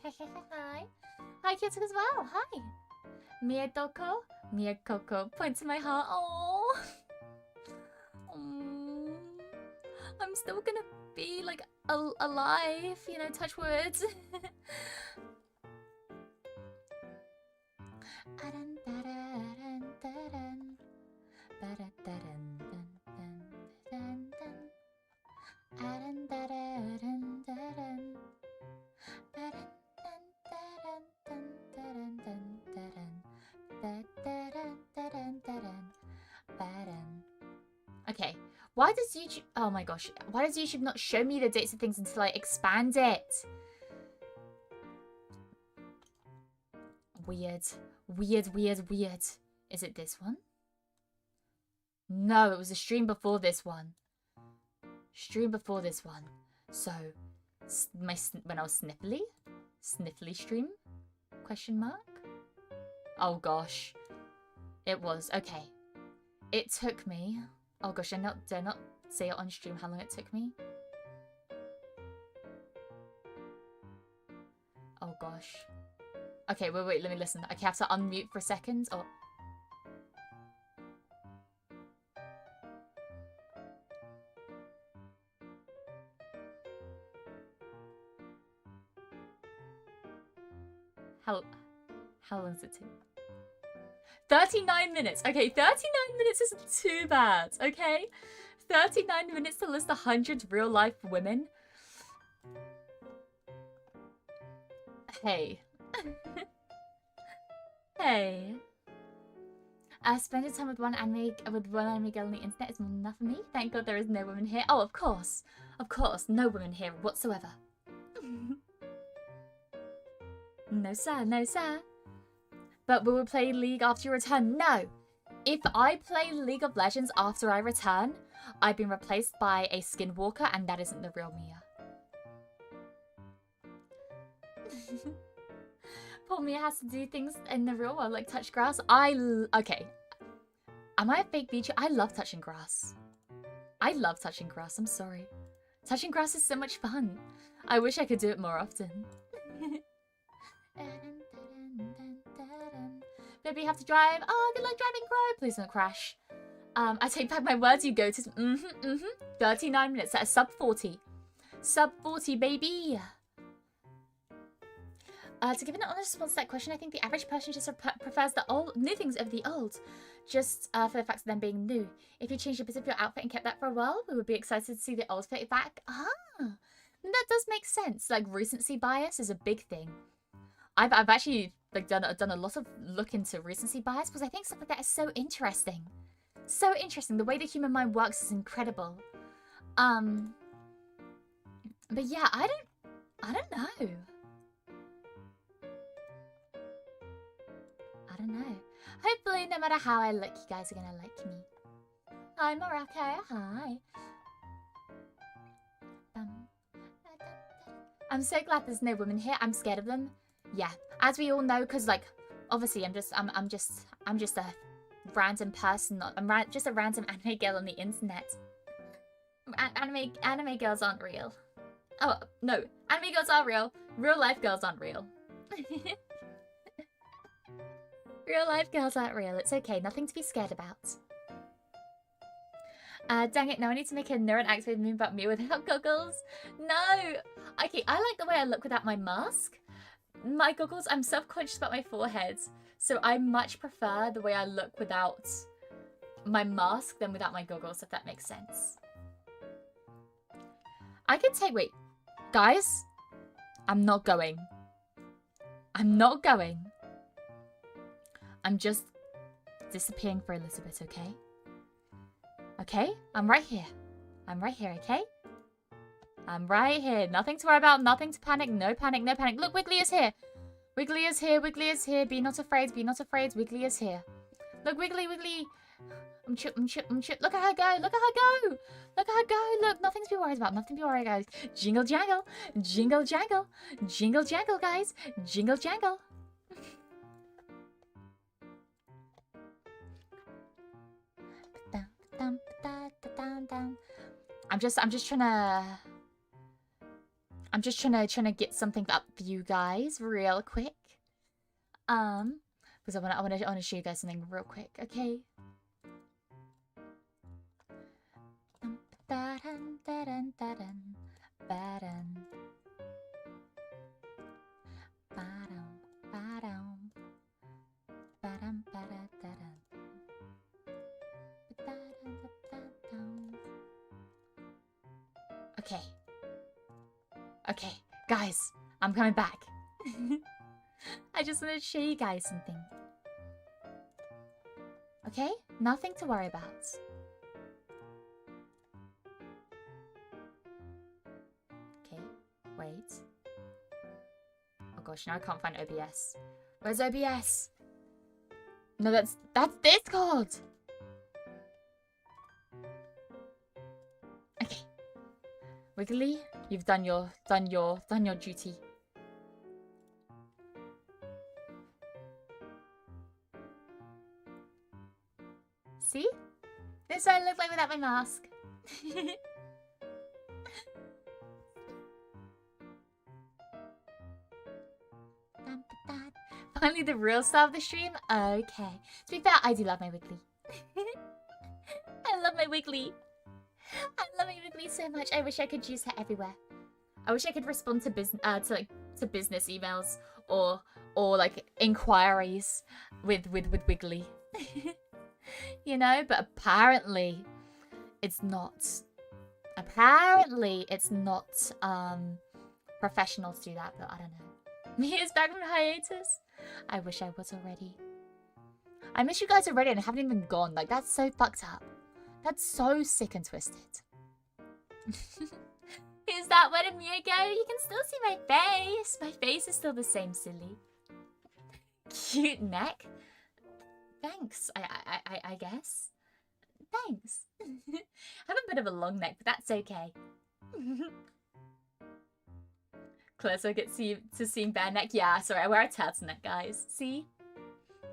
Speaker 1: Hi, Kyoto as well. Hi. Mia Doko. Mia Coco. Point to my heart. Oh. I'm still gonna be like alive, you know, touch words. Why does YouTube... Oh my gosh. Why does YouTube not show me the dates of things until I expand it? Weird. Weird, weird, weird. Is it this one? No, it was a stream before this one. Stream before this one. So, when I was sniffly? Sniffly stream? Question mark? Oh gosh. It was. Okay. It took me... Oh gosh, dare not say it on stream how long it took me. Oh gosh. Okay, wait, let me listen. Okay, I have to unmute for a second. Oh. How long does it take? 39 minutes. Okay, 39 minutes isn't too bad, okay? 39 minutes to list 100 real-life women. Hey. Hey. Spending time with one anime girl on the internet is not enough for me. Thank God there is no woman here. Oh, of course. Of course, no women here whatsoever. No sir, no sir. But we will play League after you return. No! If I play League of Legends after I return, I've been replaced by a skinwalker and that isn't the real Mia. Poor Mia has to do things in the real world like touch grass. Okay. Am I a fake beach? I love touching grass. I love touching grass, I'm sorry. Touching grass is so much fun. I wish I could do it more often. Maybe you have to drive. Oh, good luck driving, bro. Please don't crash. I take back my words, you go to... 39 minutes. That is sub 40. Sub 40, baby. To give an honest response to that question, I think the average person just prefers the new things over the old. Just for the fact of them being new. If you changed a bit of your outfit and kept that for a while, we would be excited to see the old fit back. Ah, that does make sense. Like, recency bias is a big thing. I've actually like done a lot of look into recency bias because I think stuff like that is so interesting. So interesting. The way the human mind works is incredible. But yeah, I don't know. I don't know. Hopefully, no matter how I look, you guys are gonna like me. Hi, Morocco. Hi. I'm so glad there's no women here. I'm scared of them. Yeah, as we all know, because like, obviously, I'm just a random person. I'm just a random anime girl on the internet. Anime girls aren't real. Oh no, anime girls are real. Real life girls aren't real. Real life girls aren't real. It's okay. Nothing to be scared about. Dang it, now I need to make a neuron activated meme about me without goggles. No! Okay, I like the way I look without my mask. My goggles, I'm self-conscious about my forehead. So I much prefer the way I look without my mask than without my goggles, if that makes sense. I can take... Wait. Guys? I'm not going. I'm not going. I'm just disappearing for a little bit, okay? Okay? I'm right here. I'm right here, okay? I'm right here. Nothing to worry about. Nothing to panic. No panic. No panic. Look, Wiggly is here. Wiggly is here. Wiggly is here. Be not afraid. Be not afraid. Wiggly is here. Look, Wiggly. Wiggly. Look at her go. Look at her go. Look at her go. Look, nothing to be worried about. Nothing to be worried, guys. Jingle jangle. Jingle jangle. Jingle jangle, guys. Jingle jangle. I'm just trying to get something up for you guys real quick. Because I want to show you guys something real quick, okay? Okay. Okay, guys, I'm coming back. I just wanted to show you guys something. Okay? Nothing to worry about. gosh, now I can't find OBS. Where's OBS? No, that's Discord. Okay. Wiggly, you've done your duty. See? This is what I look like without my mask. Finally the real star of the stream? Okay. To be fair, I do love my Wiggly. I love my Wiggly. I love my Wiggly so much. I wish I could use her everywhere. I wish I could respond to business emails or like inquiries with Wiggly. You know, but apparently it's not. Apparently it's not professional to do that, but I don't know. Mia's back from hiatus. I wish I was already. I miss you guys already and I haven't even gone. Like, that's so fucked up. That's so sick and twisted. Is that where did Mia go? You can still see my face. My face is still the same, silly. Cute neck. Thanks, I guess. Thanks. I have a bit of a long neck, but that's okay. Close, I get to see bare neck. Yeah, sorry, I wear a turtleneck, guys. See?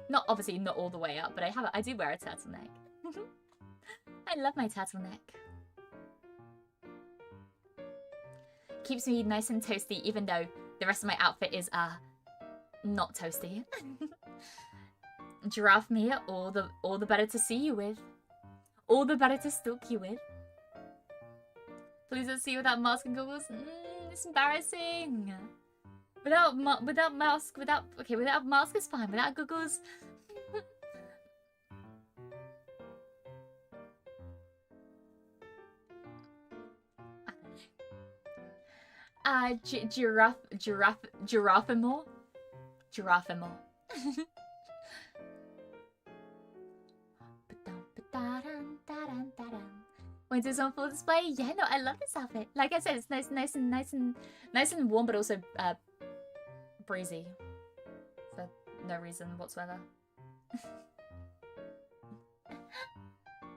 Speaker 1: Not obviously not all the way up, but I do wear a turtleneck. I love my turtleneck. Keeps me nice and toasty, even though the rest of my outfit is not toasty. Giraffe Mia, all the better to see you with. All the better to stalk you with. Please don't see you without mask and goggles. It's embarrassing. Without mask is fine. Without goggles. Giraffemore. Winter's on full display. Yeah, no, I love this outfit. Like I said, it's nice and warm, but also breezy for no reason whatsoever.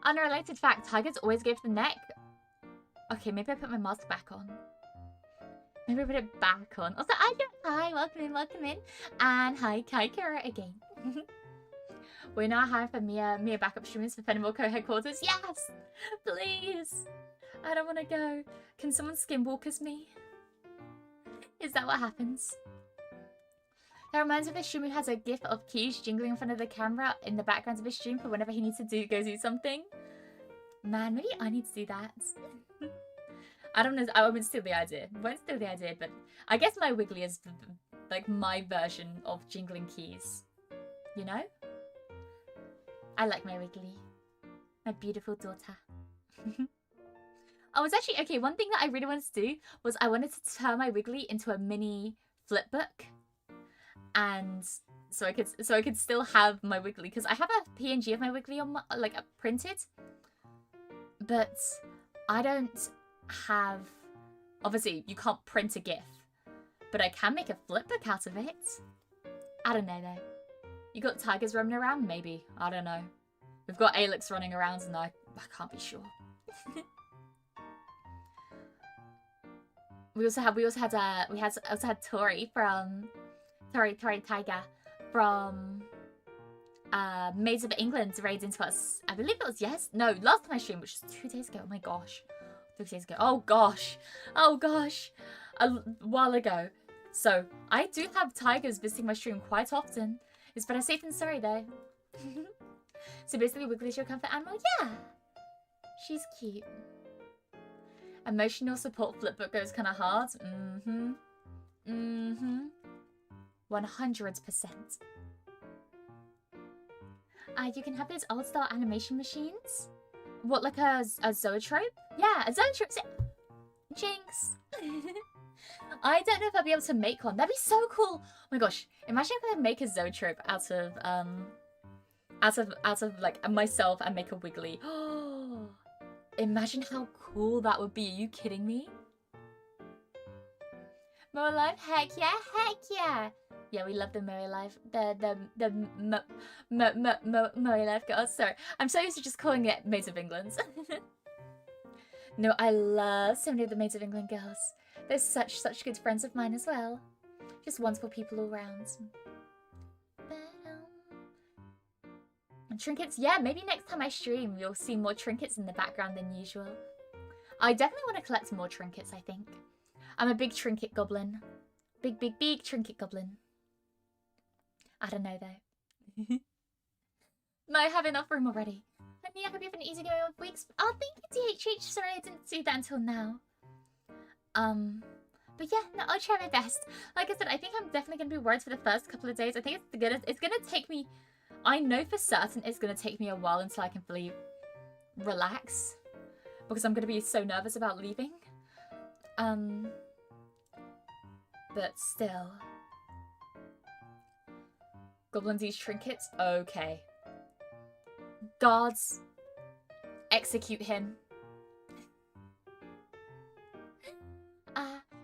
Speaker 1: Unrelated fact: tigers always go for the neck. Okay, maybe I put my mask back on. Maybe I put it back on. Also, hi, welcome in, and hi, Kira again. We're now hiring for Mia backup streamers for Fenimore co-headquarters. Yes! Please! I don't want to go. Can someone skinwalkers me? Is that what happens? That reminds me of a streamer who has a gif of Keish jingling in front of the camera in the background of his stream for whenever he needs to go do something. Man, maybe I need to do that. I don't know. I wouldn't steal the idea. But I guess my Wiggly is like my version of jingling keys. You know? I like my Wiggly. My beautiful daughter. I was actually, okay, one thing that I really wanted to do was I wanted to turn my Wiggly into a mini flip book. And so I could still have my Wiggly, because I have a PNG of my Wiggly on my, like printed. But I don't have, obviously you can't print a GIF, but I can make a flip book out of it. I don't know though. You got tigers roaming around? Maybe. I don't know. We've got Alex running around and I can't be sure. we also had Tori from Tori Tiger from Maids of England raid into us. I believe it was no, last time I streamed, which was 2 days ago. Oh my gosh. 3 days ago. Oh gosh. Oh gosh. A while ago. So I do have tigers visiting my stream quite often. It's better safe than sorry though. So basically Wiggly's your comfort animal? Yeah! She's cute. Emotional support flipbook goes kinda hard. 100%. You can have those old style animation machines. What, like a zoetrope? Yeah, a zoetrope. Jinx! I don't know if I'll be able to make one. That'd be so cool. Oh my gosh. Imagine if I make a zoetrope out of like myself and make a Wiggly. Oh, imagine how cool that would be. Are you kidding me? More alive? Heck yeah, heck yeah. Yeah, we love the Moe Alive. Moe Alive girls. Sorry, I'm so used to just calling it Maids of England. No, I love so many of the Maids of England girls. They're such good friends of mine as well. Just wonderful people all round. And trinkets, yeah, maybe next time I stream you'll see more trinkets in the background than usual. I definitely want to collect more trinkets, I think. I'm a big trinket goblin. Big trinket goblin. I don't know though. Might have enough room already. Honey, I hope you have an easy going of weeks. Oh, thank you, DHH. Sorry, I didn't see that until now. But yeah, no, I'll try my best. Like I said, I think I'm definitely gonna be worried for the first couple of days. I think it's gonna take me. I know for certain it's gonna take me a while until I can fully relax, because I'm gonna be so nervous about leaving. But still. Goblins use trinkets? Okay. Guards, execute him.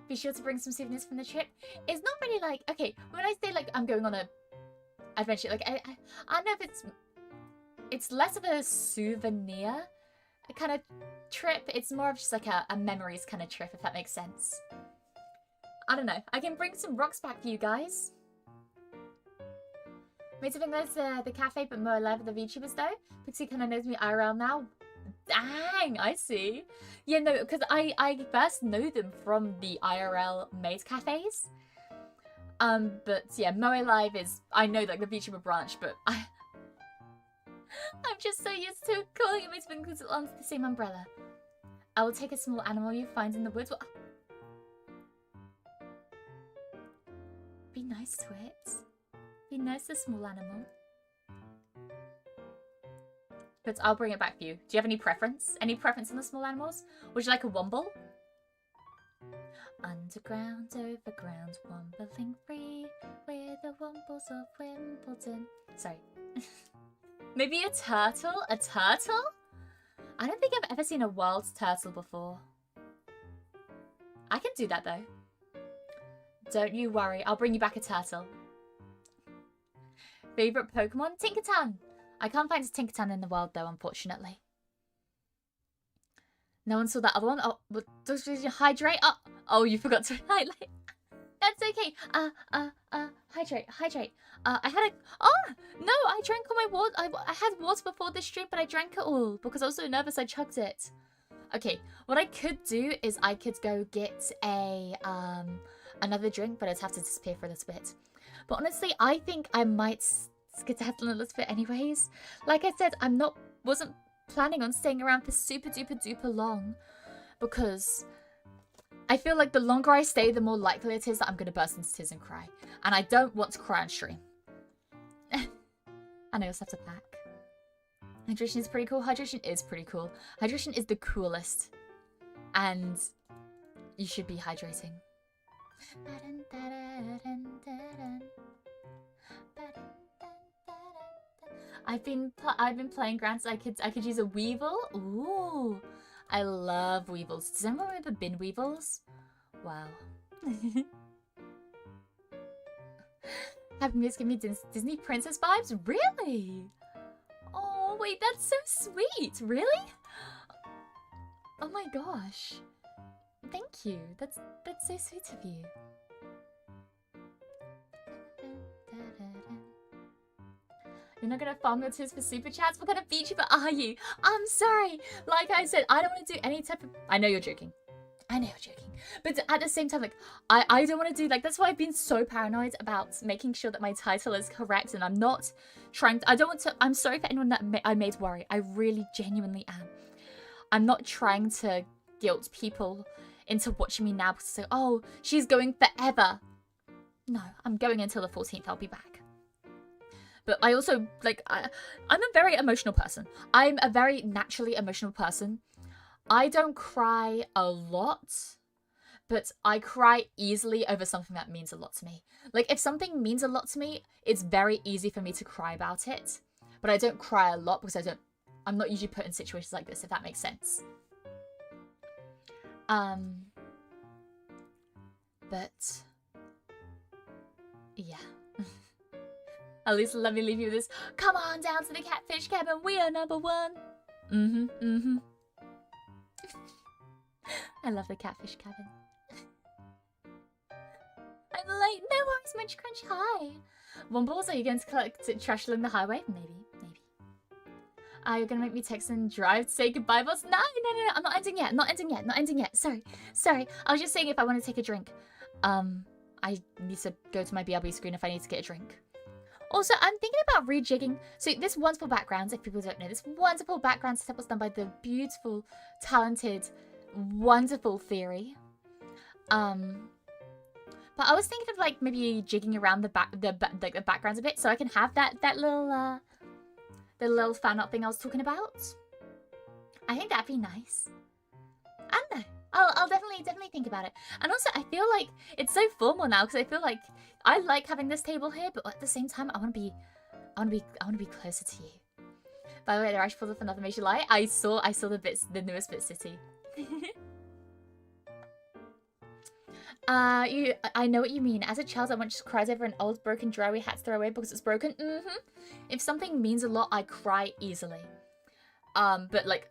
Speaker 1: Be sure to bring some souvenirs from the trip. It's not really like, okay, when I say like I'm going on a adventure, like I don't know if it's less of a souvenir kind of trip. It's more of just like a memories kind of trip, if that makes sense. I don't know. I can bring some rocks back for you guys. Maids of England's the cafe, but more alive with the VTubers though. Pixie kind of knows me IRL now. Dang, I see. Yeah, no, because I first know them from the IRL maid cafes. But yeah, Moe Live is, I know like the VTuber branch, but I'm just so used to calling it Maids of England under the same umbrella. I will take a small animal you find in the woods. Well, be nice to it. Be nice to small animal. But I'll bring it back for you. Do you have any preference? Any preference on the small animals? Would you like a womble? Underground, overground, wombling free. We're the wombles of Wimbledon. Sorry. Maybe a turtle? A turtle? I don't think I've ever seen a wild turtle before. I can do that though. Don't you worry. I'll bring you back a turtle. Favorite Pokemon? Tinkaton! I can't find a Tinkaton in the world though, unfortunately. No one saw that other one? Oh, did you hydrate? Oh, you forgot to highlight. That's okay. Hydrate. I had a... Oh, no, I drank all my water. I had water before this stream, but I drank it all because I was so nervous I chugged it. Okay, what I could do is I could go get a another drink, but I'd have to disappear for a little bit. But honestly, I think I might skedaddle a little bit anyways. Like I said, wasn't planning on staying around for super duper long because I feel like the longer I stay, the more likely it is that I'm going to burst into tears and cry. And I don't want to cry on stream. And I also have to pack. Hydration is pretty cool. Hydration is pretty cool. Hydration is the coolest. And you should be hydrating. I've been playing grants. I could use a Weevil. Ooh, I love Weevils. Does anyone remember bin Weevils? Wow. Happy Music give me Disney princess vibes. Really? Oh wait, that's so sweet. Really? Oh my gosh. Thank you. That's so sweet of you. You're not gonna farm your tears for super chats? What kind of VTuber are you? I'm sorry. Like I said, I don't want to do any type of... I know you're joking. I know you're joking. But at the same time, like, I don't want to do... Like, that's why I've been so paranoid about making sure that my title is correct. And I'm not trying... I don't want to... I'm sorry for anyone that I made worry. I really genuinely am. I'm not trying to guilt people into watching me now because they say, oh, she's going forever. No, I'm going until the 14th. I'll be back. But I also, like, I'm a very emotional person. I'm a very naturally emotional person. I don't cry a lot, but I cry easily over something that means a lot to me. Like, if something means a lot to me, it's very easy for me to cry about it. But I don't cry a lot because I'm not usually put in situations like this, if that makes sense. But yeah. At least let me leave you with this. Come on down to the catfish cabin. We are number one. I love the catfish cabin. I'm late. No worries, Munch Crunch. Hi. Wombles, are you going to collect trash along the highway? Maybe. You're going to make me text and drive to say goodbye, boss? No. I'm not ending yet. Not ending yet. Sorry. I was just saying if I want to take a drink. I need to go to my BRB screen if I need to get a drink. Also, I'm thinking about rejigging. So this wonderful background, if people don't know, this wonderful background setup was done by the beautiful, talented, wonderful Theory. But I was thinking of like maybe jigging around the backgrounds a bit, so I can have that little the little fan art thing I was talking about. I think that'd be nice. I don't know. I'll definitely think about it. And also, I feel like it's so formal now because I feel like I like having this table here, but at the same time, I want to be closer to you. By the way, the Rash pulled up another Major Light. I saw the newest Bit City. I know what you mean. As a child, I once just cried over an old broken drawer we had to throw away because it's broken. If something means a lot, I cry easily. But like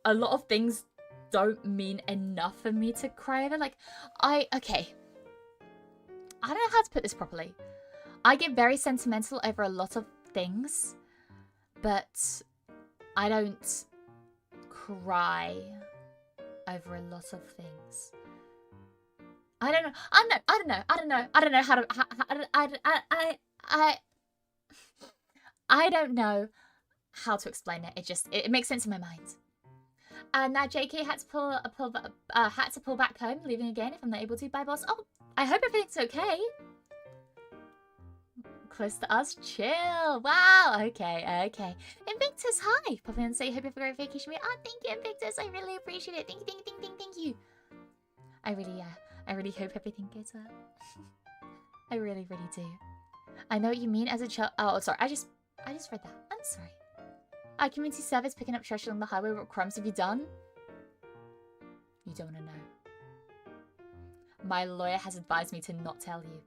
Speaker 1: a lot of things don't mean enough for me to cry over. Like, okay. I don't know how to put this properly. I get very sentimental over a lot of things, but I don't cry over a lot of things. I don't know how to explain it. It makes sense in my mind. And now JK had to pull back home, leaving again if I'm not able to. Bye, boss. Oh, I hope everything's okay. Close to us, chill. Wow. Okay. Invictus, hi. Pop in and say hope you have a great vacation. Oh, thank you, Invictus. I really appreciate it. Thank you. I really hope everything goes well. I really do. I know what you mean as a child. Oh, sorry. I just read that. I'm sorry. Community service picking up trash along the highway. What crumbs have you done? You don't want to know. My lawyer has advised me to not tell you.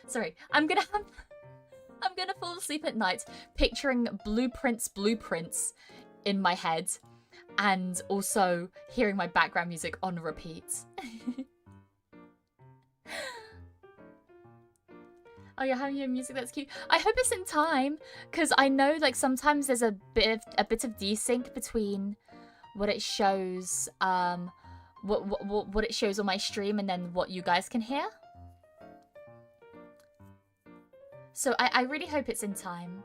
Speaker 1: Sorry, I'm gonna fall asleep at night picturing blueprints in my head and also hearing my background music on repeat. Oh, you're having your music, that's cute. I hope it's in time, because I know like sometimes there's a bit of desync between what it shows what it shows on my stream and then what you guys can hear. So I really hope it's in time.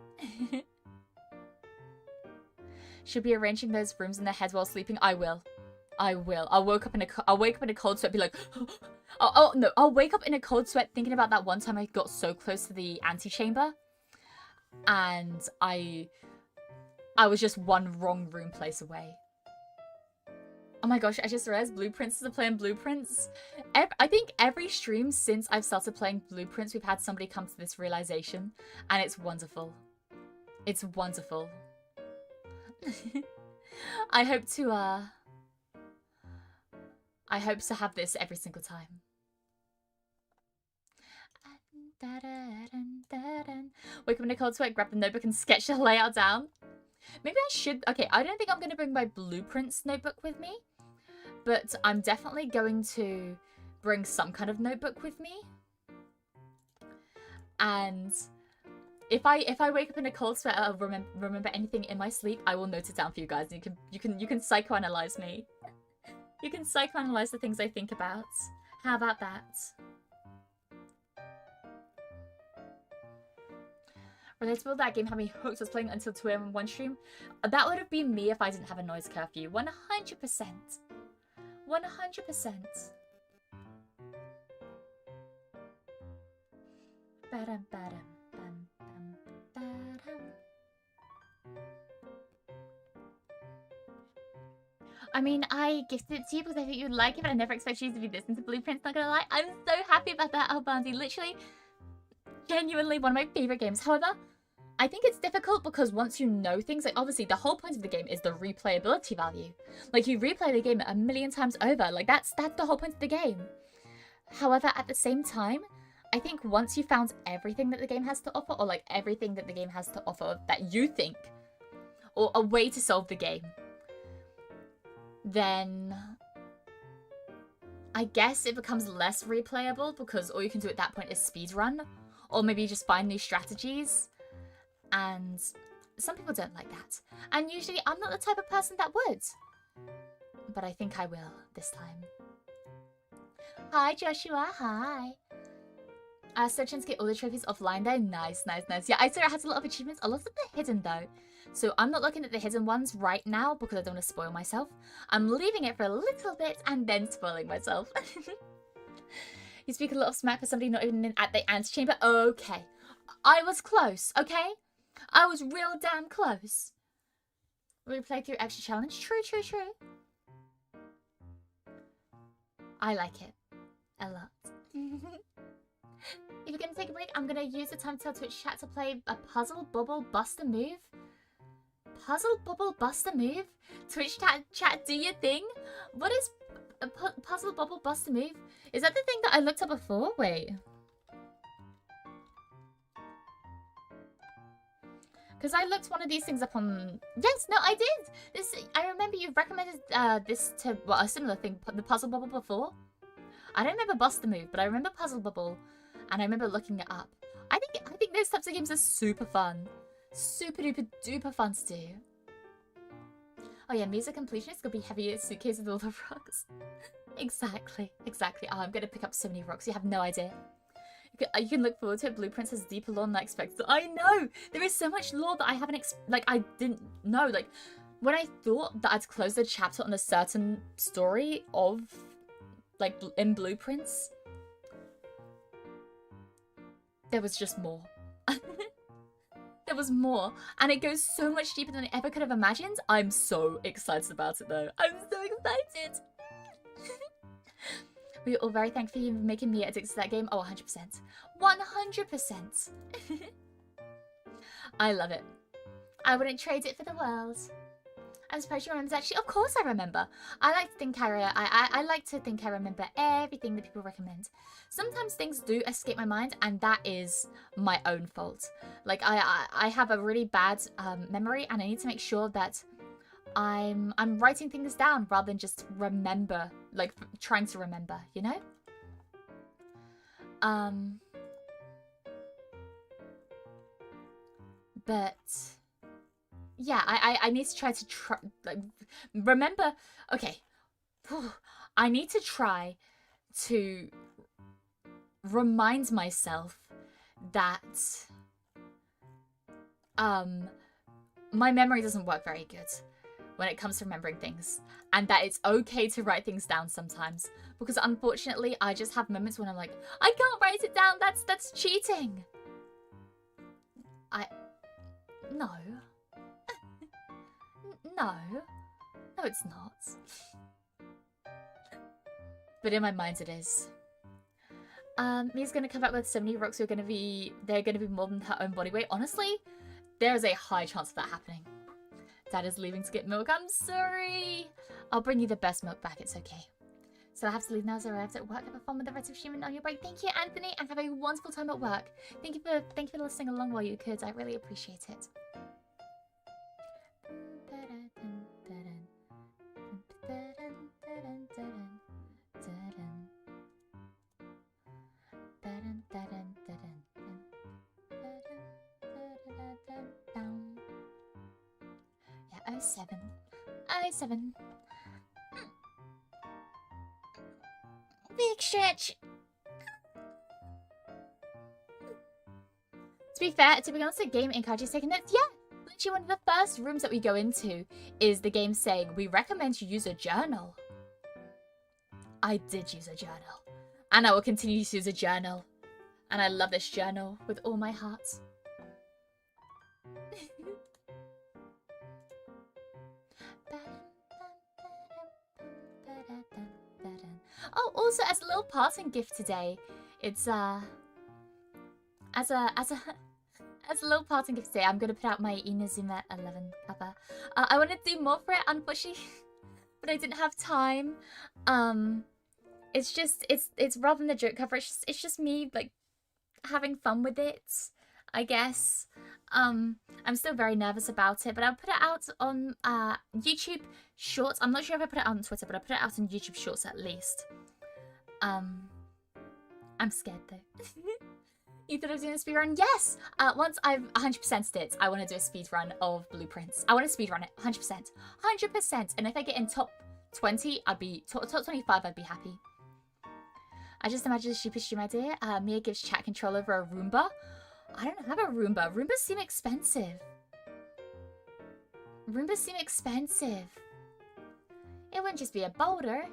Speaker 1: Should be arranging those rooms in their heads while sleeping. I will. I'll wake up in a cold sweat, be like, oh no, I'll wake up in a cold sweat thinking about that one time I got so close to the antechamber, and I was just one wrong room place away. Oh my gosh, I just realized Blueprints is playing Blueprints. I think every stream since I've started playing Blueprints, we've had somebody come to this realization, and it's wonderful. It's wonderful. I hope to have this every single time. Wake up in a cold sweat, grab the notebook and sketch the layout down. Maybe I should. Okay, I don't think I'm going to bring my Blueprints notebook with me, but I'm definitely going to bring some kind of notebook with me. And if I wake up in a cold sweat or remember anything in my sleep, I will note it down for you guys. And you can psychoanalyze me. You can psychoanalyze the things I think about. How about that? Relatable, that game had me hooked. I was playing until 2 AM on one stream. That would have been me if I didn't have a noise curfew. 100%. 100%. Ba-dum, ba-dum. I mean, I gifted it to you because I thought you'd like it, but I never expected you to be listening to Blueprints, not gonna lie. I'm so happy about that, Albandy. Literally, genuinely one of my favourite games. However, I think it's difficult because once you know things, like obviously the whole point of the game is the replayability value. Like you replay the game a million times over. Like that's the whole point of the game. However, at the same time, I think once you found everything that the game has to offer, or like everything that the game has to offer that you think, or a way to solve the game, then I guess it becomes less replayable because all you can do at that point is speedrun, or maybe just find new strategies. And some people don't like that. And usually I'm not the type of person that would. But I think I will this time. Hi Joshua, hi. Still trying to get all the trophies offline though. Nice, nice, nice. Yeah, I saw it has a lot of achievements. A lot of them are hidden though. So I'm not looking at the hidden ones right now because I don't want to spoil myself. I'm leaving it for a little bit and then spoiling myself. You speak a lot of smack for somebody not even at the antechamber. Okay. I was close, okay? I was real damn close. We played through extra challenge. True, true, true. I like it a lot. If you're going to take a break, I'm going to use the time to tell Twitch chat to play a Puzzle Bubble Buster move. Puzzle Bubble Buster move? Twitch chat, do your thing? What is a Puzzle Bubble Buster move? Is that the thing that I looked up before? Wait. Because I looked one of these things up on... Yes, no, I did! I remember you recommended this to, well, a similar thing, the Puzzle Bubble before. I don't remember Buster Move, but I remember Puzzle Bubble, and I remember looking it up. I think those types of games are super fun. Super duper duper fun to do. Oh yeah, music completionist could be heavier suitcase with all the rocks. Exactly, exactly. Oh, I'm gonna pick up so many rocks, you have no idea. You can look forward to it. Blueprints has deeper lore than I expected. I know! There is so much lore that I haven't I didn't know. Like, when I thought that I'd closed a chapter on a certain story of, like, in Blueprints, there was just more. There was more. And it goes so much deeper than I ever could have imagined. I'm so excited about it, though. I'm so excited! We're all very thankful for you making me addicted to that game. Oh, 100%. 100%. I love it. I wouldn't trade it for the world. I'm surprised you remember actually. Of course I remember. I like to think I like to think I remember everything that people recommend. Sometimes things do escape my mind, and that is my own fault. Like I have a really bad memory, and I need to make sure that I'm writing things down rather than just remember, like trying to remember, you know? But yeah, I need to try to like remember. Okay, I need to try to remind myself that my memory doesn't work very good when it comes to remembering things, and that it's okay to write things down sometimes, because unfortunately I just have moments when I'm like, I can't write it down, that's cheating. No. No, it's not. But in my mind it is. Mia's gonna come back with so many rocks they're gonna be more than her own body weight. Honestly, there is a high chance of that happening. Dad is leaving to get milk. I'm sorry. I'll bring you the best milk back. It's okay. So I have to leave now, so I have to work. Have fun with the rest of Human on your break. Thank you, Anthony, and have a wonderful time at work. Thank you for listening along while you could. I really appreciate it. Yeah, 07. 07. Big stretch. To be fair, to be honest, the game encourages taking notes. Yeah, literally one of the first rooms that we go into is the game saying, we recommend you use a journal. I did use a journal. And I will continue to use a journal. And I love this journal with all my heart. Oh, also as a little parting gift today, it's as a As a little parting gift today, I'm going to put out my Inazuma 11 cover. I want to do more for it, unfortunately, but I didn't have time. It's just, it's rather than the joke cover, it's just me, like, having fun with it, I guess. I'm still very nervous about it, but I'll put it out on YouTube Shorts. I'm not sure if I put it out on Twitter, but I'll put it out on YouTube Shorts at least. I'm scared though. You thought I was doing a speedrun? Yes! Once I've 100%'d it, I want to do a speedrun of Blueprints. I want to speedrun it, 100%. 100%! And if I get in top 20, I'd be, top 25, I'd be happy. I just imagine a sheepish dream idea. Mia gives chat control over a Roomba. I don't have a Roomba. Roombas seem expensive. Roombas seem expensive. It wouldn't just be a boulder.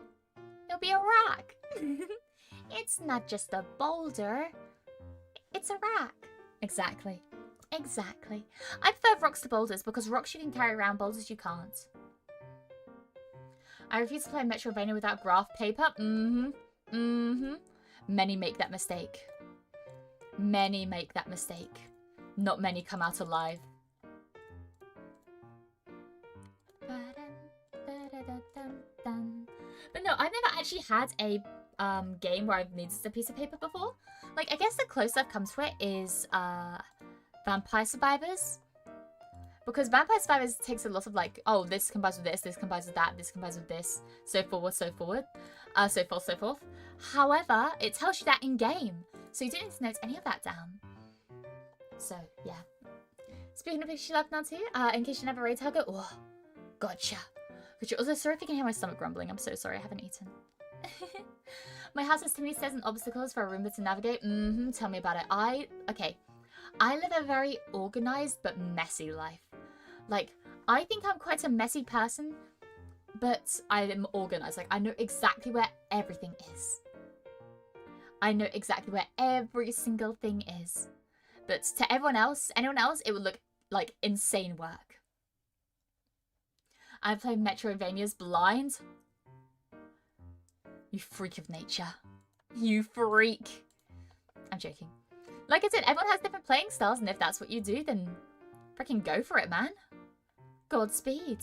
Speaker 1: It'll be a rock. It's not just a boulder. It's a rock. Exactly. Exactly. I prefer rocks to boulders because rocks you can carry around, boulders you can't. I refuse to play Metroidvania without graph paper. Many make that mistake. Many make that mistake. Not many come out alive. But no, I've never actually had a game where I've needed a piece of paper before. Like, I guess the closest I've come to it is Vampire Survivors. Because Vampire Survivors takes a lot of like, oh, this combines with this combines with that, this combines with this, so forth, so forth. However, it tells you that in game. So you don't need to note any of that down. So, yeah. Speaking of which, you love now too, in case you never raid Target. Oh, gotcha. Gotcha. Also, sorry if you can hear my stomach grumbling. I'm so sorry, I haven't eaten. My house has too many stairs and obstacles for a Roomba to navigate. Tell me about it. Okay. I live a very organized but messy life. Like, I think I'm quite a messy person, but I am organized. Like, I know exactly where everything is. I know exactly where every single thing is. But to anyone else, it would look like insane work. I play Metroidvanias blind. You freak of nature. You freak. I'm joking. Like I said, everyone has different playing styles, and if that's what you do, then freaking go for it, man. Godspeed.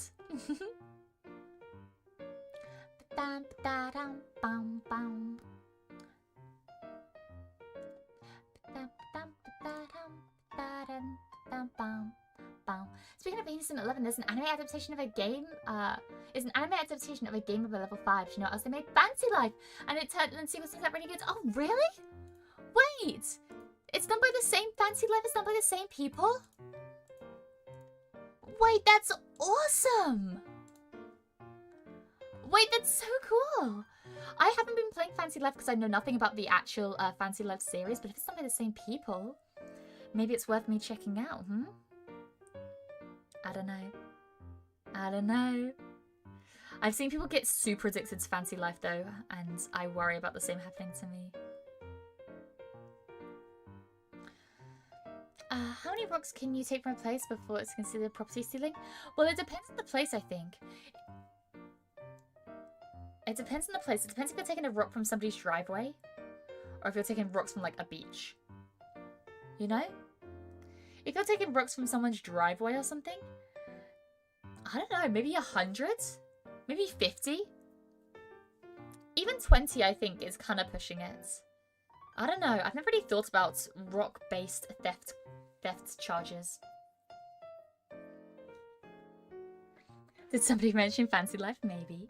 Speaker 1: Speaking of Innocent 11, there's an anime adaptation of a game. It's an anime adaptation of a game of a level 5. Do you know what else they made? Fancy Life, and it turned and sequels to that really good. Oh, really? Wait, it's done by the same Fancy Life. It's done by the same people. Wait, that's awesome. Wait, that's so cool. I haven't been playing Fancy Life because I know nothing about the actual Fancy Life series, but if it's done by the same people, maybe it's worth me checking out, I don't know. I don't know. I've seen people get super addicted to Fancy Life though, and I worry about the same happening to me. How many rocks can you take from a place before it's considered property stealing? Well, it depends on the place, I think. It depends on the place. It depends if you're taking a rock from somebody's driveway, or if you're taking rocks from, like, a beach. You know? If you're taking rocks from someone's driveway or something, I don't know, maybe 100? Maybe 50? Even 20, I think, is kind of pushing it. I don't know. I've never really thought about rock-based theft charges. Did somebody mention Fancy Life? Maybe.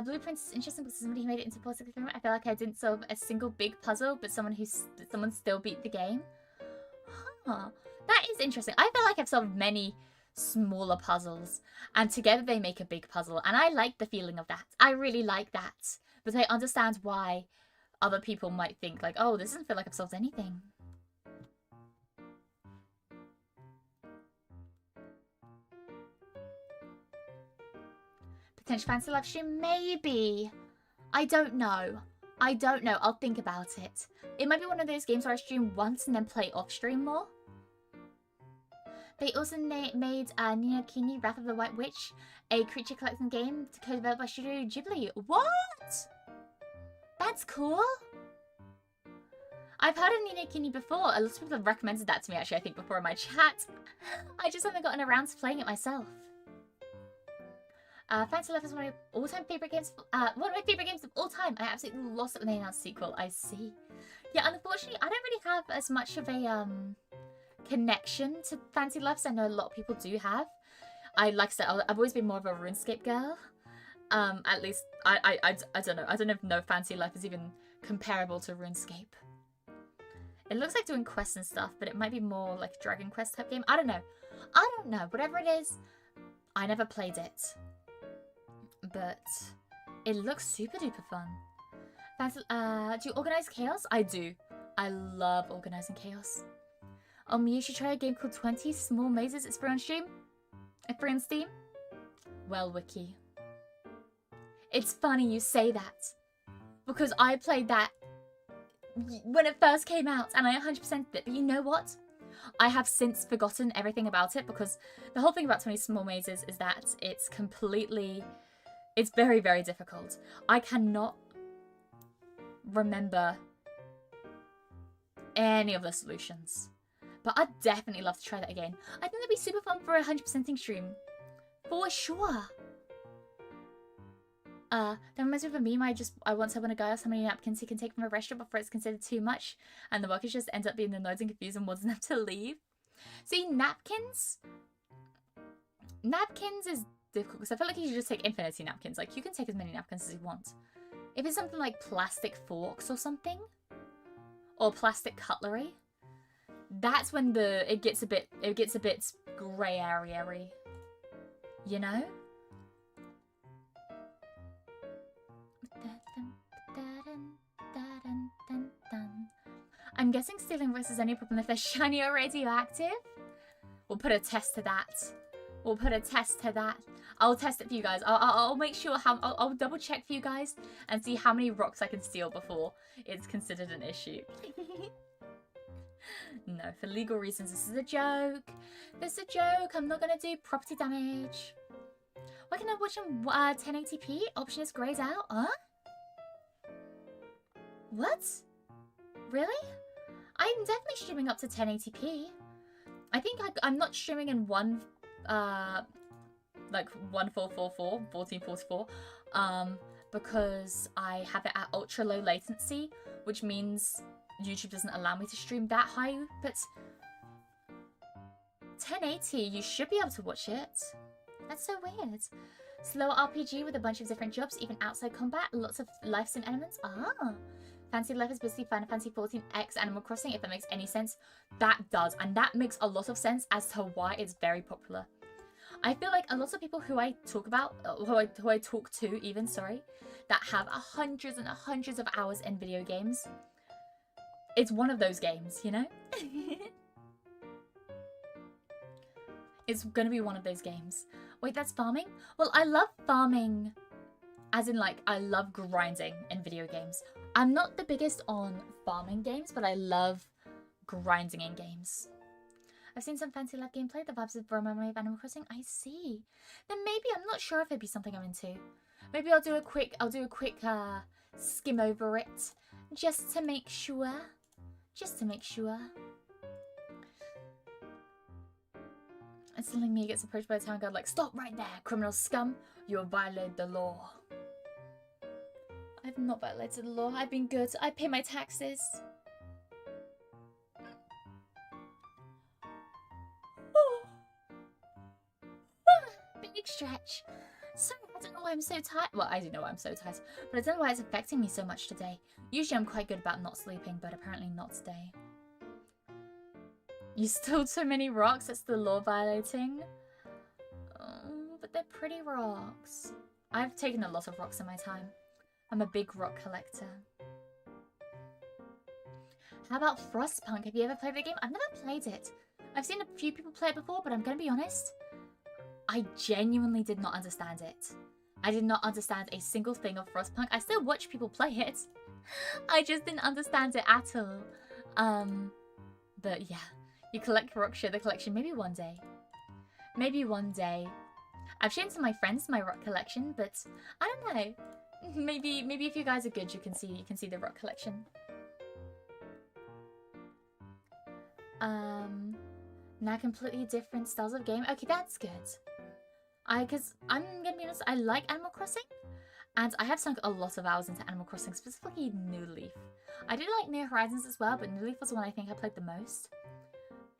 Speaker 1: Blueprints is interesting because somebody who made it into positive film. I feel like I didn't solve a single big puzzle, but someone still beat the game. Huh. That is interesting. I feel like I've solved many smaller puzzles, and together they make a big puzzle, and I like the feeling of that. I really like that. But I understand why other people might think like, oh, this doesn't feel like I've solved anything. Potential Fancy Life stream? Maybe. I don't know. I don't know. I'll think about it. It might be one of those games where I stream once and then play off stream more. They also made Ni no Kuni Wrath of the White Witch, a creature collecting game co-developed by Studio Ghibli. What? That's cool. I've heard of Ni no Kuni before. A lot of people have recommended that to me, actually, I think, before in my chat. I just haven't gotten around to playing it myself. Fantasy Life is one of my all-time favorite games. One of my favorite games of all time. I absolutely lost it when they announced the sequel. I see. Yeah, unfortunately, I don't really have as much of a connection to Fantasy Life as I know a lot of people do have. Like I said, I've always been more of a RuneScape girl. At least I don't know. I don't know if no Fantasy Life is even comparable to RuneScape. It looks like doing quests and stuff, but it might be more like a Dragon Quest type game. I don't know. I don't know. Whatever it is, I never played it. But it looks super duper fun. Do you organize chaos? I do. I love organizing chaos. Oh, you should try a game called 20 Small Mazes. It's free on Steam. It's free on Steam. Well, Wiki. It's funny you say that. Because I played that when it first came out and I 100%'d it. But you know what? I have since forgotten everything about it because the whole thing about 20 Small Mazes is that it's completely... It's very, very difficult. I cannot remember any of the solutions. But I'd definitely love to try that again. I think that'd be super fun for a 100%ing stream. For sure. That reminds me of a meme I once had when a guy asked how many napkins he can take from a restaurant before it's considered too much. And the workers just end up being annoyed and confused and wants them to leave. See, napkins? Napkins is difficult because I feel like you should just take infinity napkins. Like, you can take as many napkins as you want. If it's something like plastic forks or something, or plastic cutlery, that's when it gets a bit grey area-y, you know? I'm guessing stealing rocks is only a problem if they're shiny or radioactive. We'll put a test to that. We'll put a test to that. I'll test it for you guys. I'll make sure I'll double check for you guys and see how many rocks I can steal before it's considered an issue. No, for legal reasons, this is a joke. This is a joke. I'm not gonna do property damage. Why can I watch on 1080p? Option is grayed out. Huh? What? Really? I'm definitely streaming up to 1080p. I think I'm not streaming in like 1444, because I have it at ultra low latency, which means YouTube doesn't allow me to stream that high, but 1080, you should be able to watch it. That's so weird. Slower RPG with a bunch of different jobs, even outside combat, lots of life sim elements. Ah. Fantasy Life is basically Final Fantasy 14 X Animal Crossing, if that makes any sense. That does, and that makes a lot of sense as to why it's very popular. I feel like a lot of people who I talk about, who I talk to even, sorry, that have hundreds and hundreds of hours in video games, it's one of those games, you know? It's gonna be one of those games. Wait, that's farming? Well, I love farming, as in like, I love grinding in video games. I'm not the biggest on farming games, but I love grinding in games. I've seen some Fantasy Life gameplay, the vibes of Fenimome of Animal Crossing. I see. Then maybe, I'm not sure if it'd be something I'm into. Maybe I'll do a quick skim over it, just to make sure. Just to make sure. And suddenly Mia gets approached by a town guard like, stop right there, criminal scum. You have violated the law. I've not violated the law. I've been good. I pay my taxes. Big stretch. Sorry, I don't know why I'm so tired. Well, I do know why I'm so tired, but I don't know why it's affecting me so much today. Usually I'm quite good about not sleeping, but apparently not today. You stole so many rocks, that's the law violating. Oh, but they're pretty rocks. I've taken a lot of rocks in my time. I'm a big rock collector. How about Frostpunk? Have you ever played the game? I've never played it. I've seen a few people play it before, but I'm gonna be honest. I genuinely did not understand it. I did not understand a single thing of Frostpunk. I still watch people play it. I just didn't understand it at all. But yeah. You collect rocks, share the collection. Maybe one day. Maybe one day. I've shown to my friends my rock collection, but I don't know. Maybe if you guys are good, you can see the rock collection. Now completely different styles of game. Okay, that's good. Because I'm gonna be honest, I like Animal Crossing, and I have sunk a lot of hours into Animal Crossing, specifically New Leaf. I do like New Horizons as well, but New Leaf was the one I think I played the most.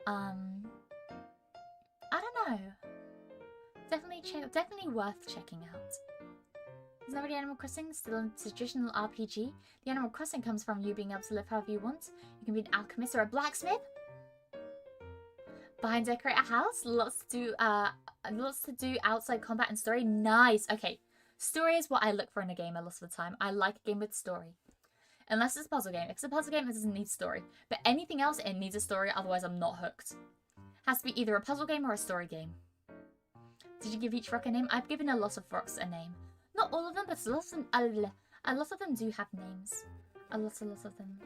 Speaker 1: I don't know. Definitely worth checking out. Is that really Animal Crossing? Still a traditional RPG? The Animal Crossing comes from you being able to live however you want. You can be an alchemist or a blacksmith. Buy and decorate a house. Lots to do outside combat and story. Nice. Okay. Story is what I look for in a game a lot of the time. I like a game with story. Unless it's a puzzle game. If it's a puzzle game, it doesn't need story. But anything else, it needs a story. Otherwise, I'm not hooked. Has to be either a puzzle game or a story game. Did you give each rock a name? I've given a lot of rocks a name. Not all of them, but a lot of them do have names. A lot of them.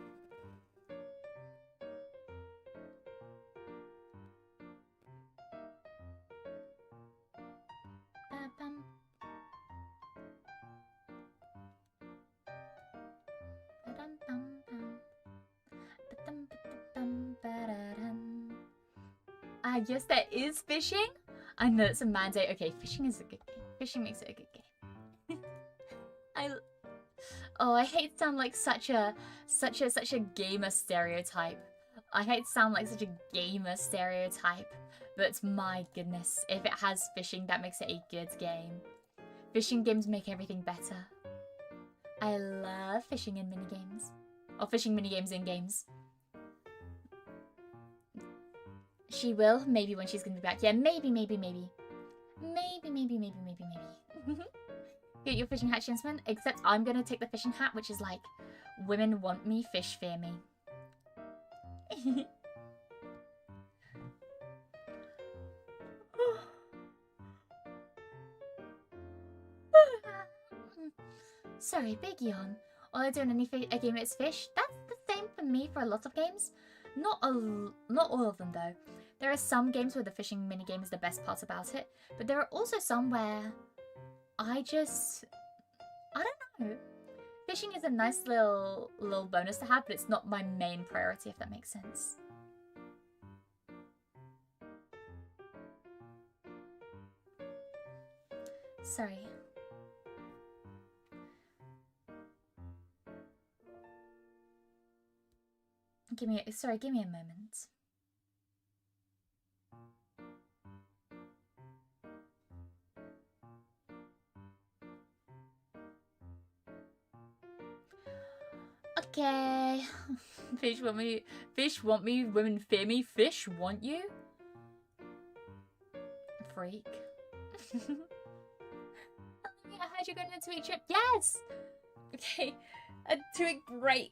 Speaker 1: Yes, there is fishing. I know it's a mandate. Okay, fishing is a good game. Fishing makes it a good game. I hate to sound like such a gamer stereotype. I hate to sound like such a gamer stereotype, but my goodness, if it has fishing, that makes it a good game. Fishing games make everything better. I love fishing in minigames. Or fishing minigames in games. She will, maybe when she's gonna be back. Yeah, maybe. Maybe. Get your fishing hat, Shinsman. Except I'm gonna take the fishing hat, which is like, women want me, fish fear me. Sorry, big yawn. All I do in a game is fish. That's the same for me for a lot of games. Not all of them though. There are some games where the fishing minigame is the best part about it, but there are also some where I don't know. Fishing is a nice little bonus to have, but it's not my main priority, if that makes sense. Sorry. Give me a moment. Okay. Fish want me, women fear me, fish want you? Freak. I heard you're going on a 2-week trip. Yes! Okay, a 2-week break.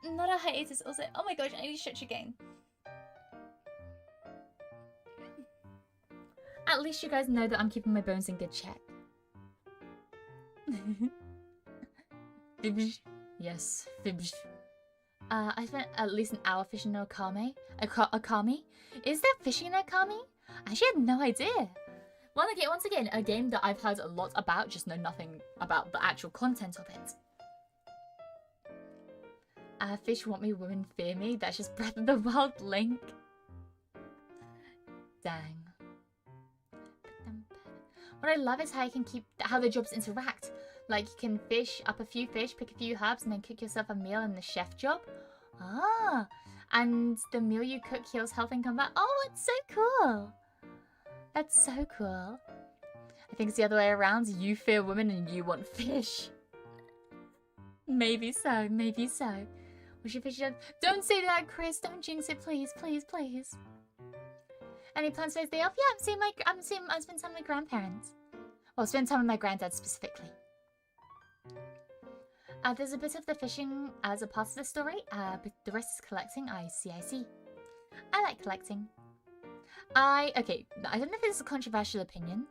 Speaker 1: Not a hiatus. Also, oh my gosh, I need to stretch again. At least you guys know that I'm keeping my bones in good check. Fibs. Yes, fibs. I spent at least an hour fishing in Okami. Okami? Is there fishing in Okami? I actually had no idea. Once again, a game that I've heard a lot about, just know nothing about the actual content of it. Fish want me, women fear me. That's just Breath of the Wild link. Dang. What I love is how you can how the jobs interact. Like you can fish up a few fish, pick a few herbs, and then cook yourself a meal in the chef job. Ah, and the meal you cook heals health and combat. Oh, it's so cool. That's so cool. I think it's the other way around. You fear women and you want fish. Maybe so, maybe so. What's your fish job? Don't say that, Chris. Don't jinx it, please, please, please. Any plans for his day off? Yeah, I'm spending time with my grandparents. Well, spend time with my granddad specifically. There's a bit of the fishing as a part of the story, but the rest is collecting. I see. I like collecting. Okay, I don't know if this is a controversial opinion.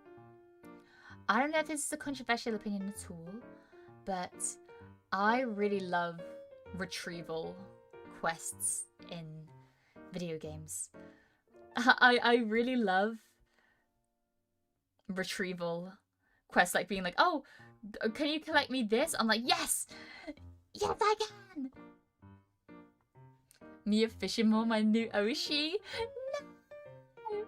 Speaker 1: at all, but I really love retrieval quests in video games. I really love retrieval quests, like being like, oh, can you collect me this? I'm like, yes! Yes, I can! Mia Fenimore, my new Oshi. No,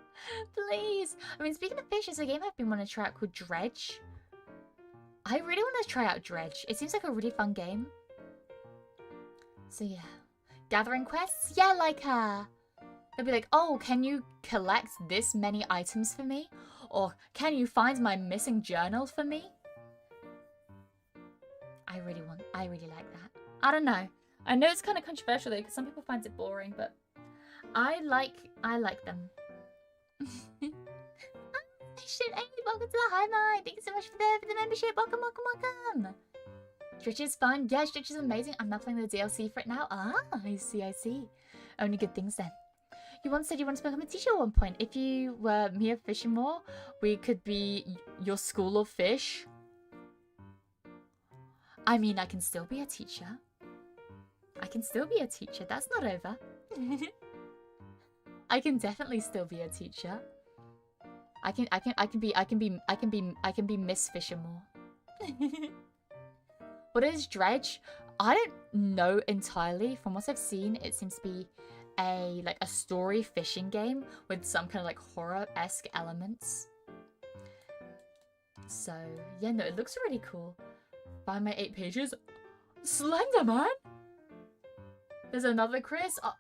Speaker 1: please. I mean, speaking of fish, there's a game I've been wanting to try out called Dredge. I really want to try out Dredge. It seems like a really fun game. So yeah. Gathering quests? Yeah, like they'll be like, oh, can you collect this many items for me? Or can you find my missing journal for me? I really like that. I don't know. I know it's kind of controversial though, because some people find it boring, but I like them. Welcome to the Hi-My. Thank you so much for the membership. Welcome, welcome, welcome. Stretch is fun. Yeah, Stretch is amazing. I'm not playing the DLC for it now. Ah, I see, I see. Only good things then. You once said you wanted to become a teacher at one point. If you were Mia Fenimore, we could be your school of fish. I mean, I can still be a teacher. I can still be a teacher. That's not over. I can definitely still be a teacher. I can be Miss Fenimore. What is Dredge? I don't know entirely. From what I've seen, it seems to be a story fishing game with some kind of like horror-esque elements. So yeah, no, it looks really cool. By my 8 pages, Slenderman. There's another Chris. Oh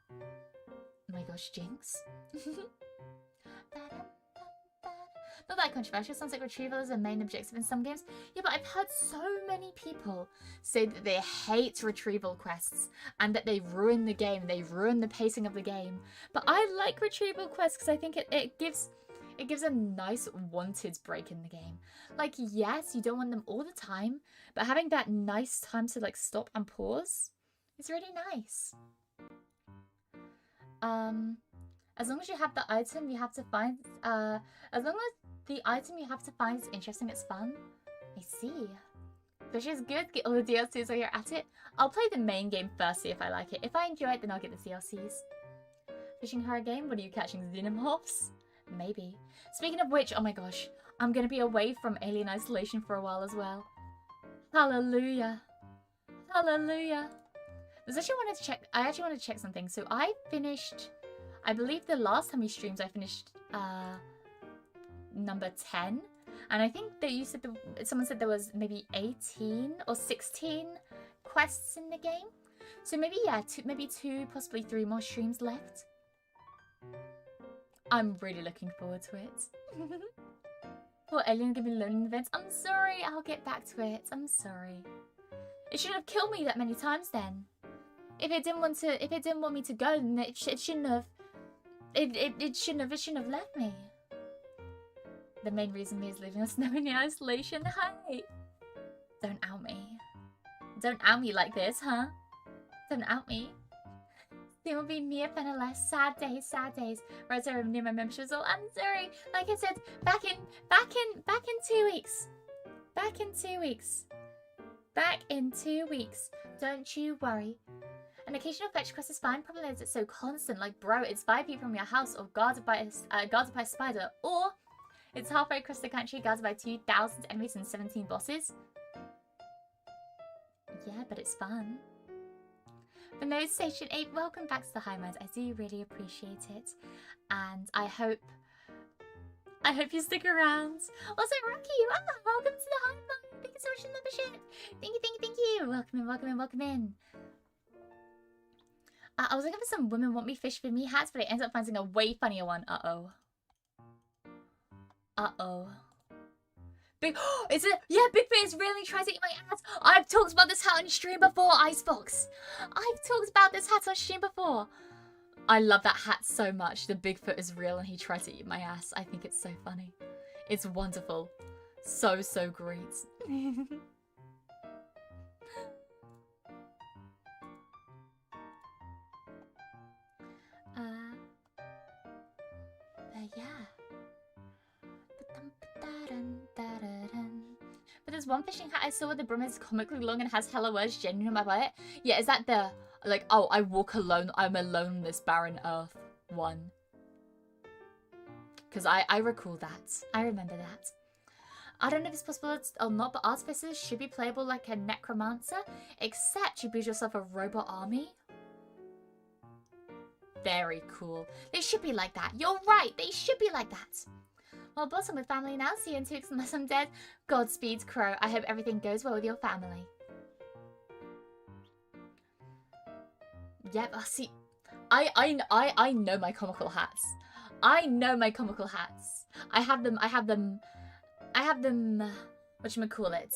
Speaker 1: my gosh, Jinx. Not that controversial. Sounds like retrieval is a main objective in some games. Yeah, but I've heard so many people say that they hate retrieval quests and that they ruin the game. They ruin the pacing of the game. But I like retrieval quests because I think it gives a nice wanted break in the game. Like, yes, you don't want them all the time, but having that nice time to like stop and pause is really nice. As long as you have the item you have to find, as long as the item you have to find is interesting, it's fun. I see. Fish is good, get all the DLCs while you're at it. I'll play the main game first, see if I like it. If I enjoy it, then I'll get the DLCs. Fishing horror game? What are you catching, xenomorphs? Maybe. Speaking of which, oh my gosh, I'm gonna be away from Alien Isolation for a while as well. Hallelujah. Hallelujah. I actually wanted to check something. So I finished, I believe the last time we streamed, I finished number 10. And I think that someone said there was maybe 18 or 16 quests in the game. So maybe, yeah, maybe 2, possibly 3 more streams left. I'm really looking forward to it. Poor Alien gonna be learning events. I'm sorry, I'll get back to it. I'm sorry. It shouldn't have killed me that many times then. If it didn't want me to go, then it shouldn't have left me. The main reason me is leaving us now in isolation. Hi. Don't out me. Don't out me like this, huh? Don't out me. It will be Mia Fenimore. Sad days, sad days. Right, so I'm near my membership as well. I'm sorry. Like I said, back in 2 weeks. Back in 2 weeks. Back in 2 weeks. Don't you worry. An occasional fetch quest is fine, probably as it's so constant. Like, bro, it's 5 feet from your house, or guarded by a spider, or it's halfway across the country, guarded by 2,000 enemies and 17 bosses. Yeah, but it's fun. But no, Station 8, welcome back to the High Mind. I do really appreciate it, and I hope you stick around. Also, Rocky, welcome to the High Mind. Thank you so much for the membership. Thank you, thank you, thank you. Welcome in, welcome in, welcome in. I was looking for some women want me fish for me hats, but I ended up finding a way funnier one. Uh-oh. Uh-oh. Big Bigfoot is really trying to eat my ass. I've talked about this hat on stream before, Icebox. I've talked about this hat on stream before. I love that hat so much. The Bigfoot is real and he tried to eat my ass. I think it's so funny. It's wonderful. So, so great. Yeah. But there's one fishing hat I saw where the brim is comically long and has hella words genuine about it. Yeah, is that the, like, oh, I walk alone, I'm alone on this barren earth one? Because I recall that. I remember that. I don't know if it's possible or not, but artificers should be playable like a necromancer, except you build yourself a robot army. very cool. They should be like that. You're right. They should be like that. Well, boss, I'm with family now. See you in 2 weeks unless I'm dead. Godspeed, Crow. I hope everything goes well with your family. Yep, see, I know my comical hats. I know my comical hats. I have them, whatchamacallit.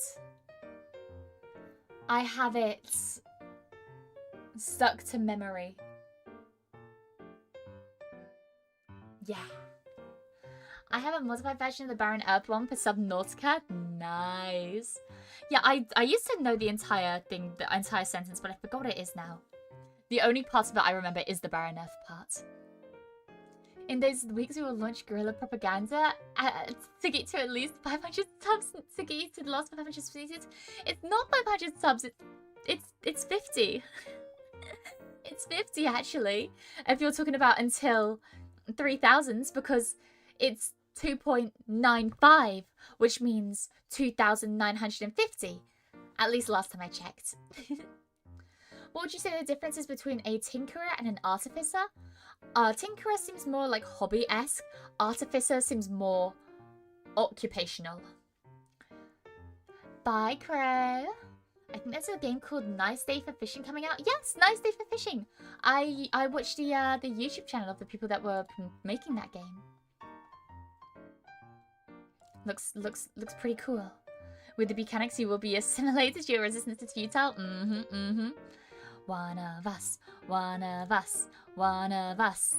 Speaker 1: I have it stuck to memory. Yeah. I have a modified version of the Baron Earth one for Subnautica. Nice. Yeah, I used to know the entire thing, the entire sentence, but I forgot what it is now. The only part of it I remember is the Baron Earth part. In those weeks, we will launch guerrilla propaganda to get to at least 500 subs. To get you to the last 500 subs. It's not 500 subs. It's 50. It's 50 actually. If you're talking about until 3000s, because it's 2.95, which means 2,950. At least last time I checked. What would you say the difference is between a tinkerer and an artificer? Tinkerer seems more like hobby-esque. Artificer seems more occupational. Bye, Crow. I think there's a game called Nice Day for Fishing coming out. Yes, Nice Day for Fishing. I watched the YouTube channel of the people that were making that game. Looks pretty cool. With the mechanics, you will be assimilated. Your resistance is futile. One of us, one of us, one of us.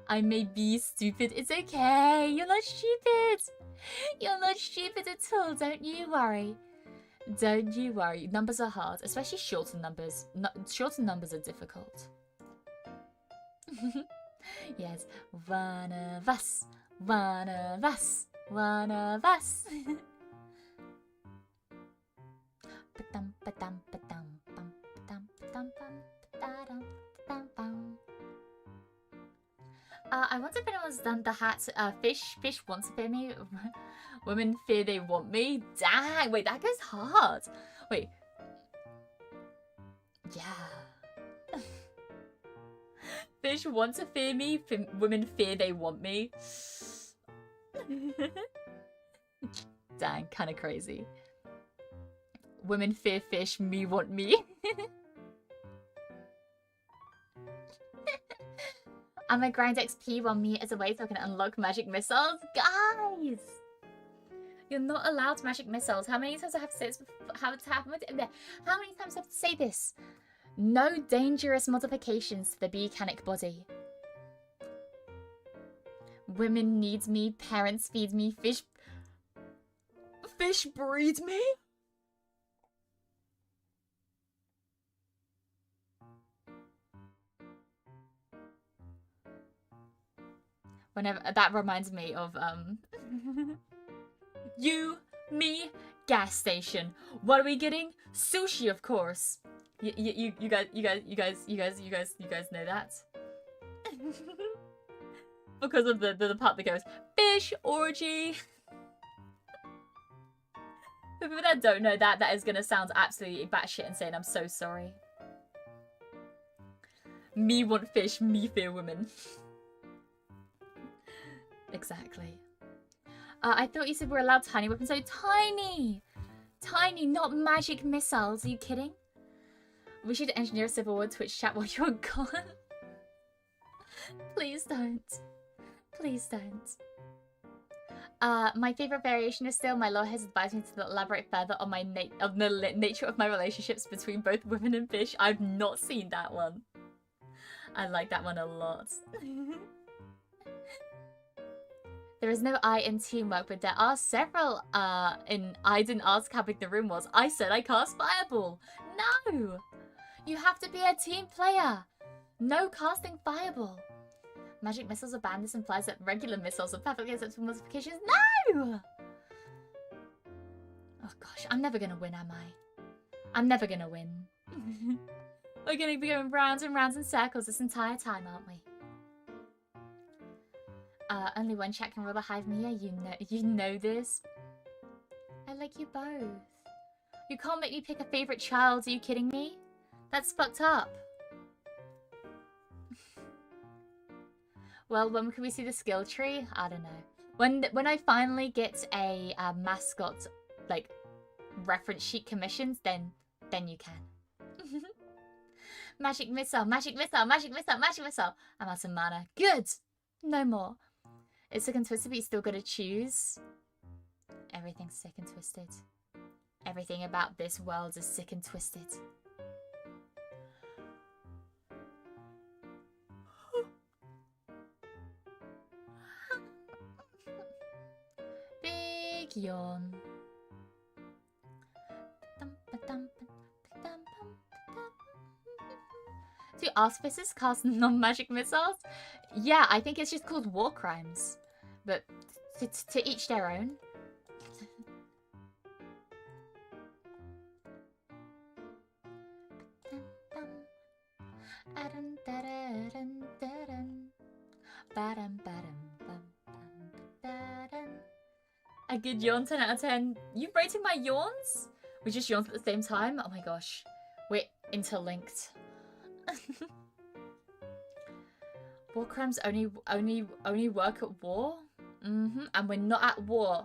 Speaker 1: I may be stupid. It's okay. You're not stupid. You're not stupid at all. Don't you worry. Don't you worry. Numbers are hard, especially shorter numbers. Shorter numbers are difficult. Yes. One of us, one of us, one of us. I wonder if anyone's done the hat. Fish wants to fear me. Women fear they want me. Dang, wait, that goes hard. Wait. Yeah. Fish want to fear me. Women fear they want me. Dang, kind of crazy. Women fear fish, me want me. I'm gonna grind XP while me is away so I can unlock magic missiles. Guys! You're not allowed magic missiles. How many times do I have to say this? How many times do I have to say this? No dangerous modifications to the Beeakery body. Women need me, parents feed me, fish breed me? Whenever that reminds me of you, me, gas station. What are we getting? Sushi, of course. You guys know that. Because of the part that goes fish orgy. For people that don't know that, that is gonna sound absolutely batshit insane. I'm so sorry. Me want fish, me fear women. Exactly. I thought you said we're allowed tiny weapons. So tiny! Tiny, not magic missiles. Are you kidding? We should engineer a civil war Twitch chat while you're gone. Please don't. Please don't. My favourite variation is still my law has advised me to elaborate further on my nature of my relationships between both women and fish. I've not seen that one. I like that one a lot. There is no I in teamwork, but there are several in I didn't ask how big the room was. I said I cast Fireball. No! You have to be a team player. No casting Fireball. Magic missiles are banned. This implies that regular missiles are perfectly acceptable modifications. No! Oh gosh, I'm never gonna win, am I? I'm never gonna win. We're gonna be going rounds and rounds in circles this entire time, aren't we? Only one chat can rule a hive, Mia. You know this. I like you both. You can't make me pick a favorite child. Are you kidding me? That's fucked up. Well, when can we see the skill tree? I don't know. When I finally get a mascot like reference sheet commissions, then you can. Magic missile, magic missile, magic missile, magic missile. I'm out of mana. Good. No more. It's sick and twisted, but you still gotta choose. Everything's sick and twisted. Everything about this world is sick and twisted. Big yawn. Do auspices cause non-magic missiles? Yeah, I think it's just called war crimes. But to each their own. A good yawn, 10 out of 10. You rated my yawns? We just yawned at the same time? Oh my gosh. We're interlinked. War crimes only work at war? And we're not at war.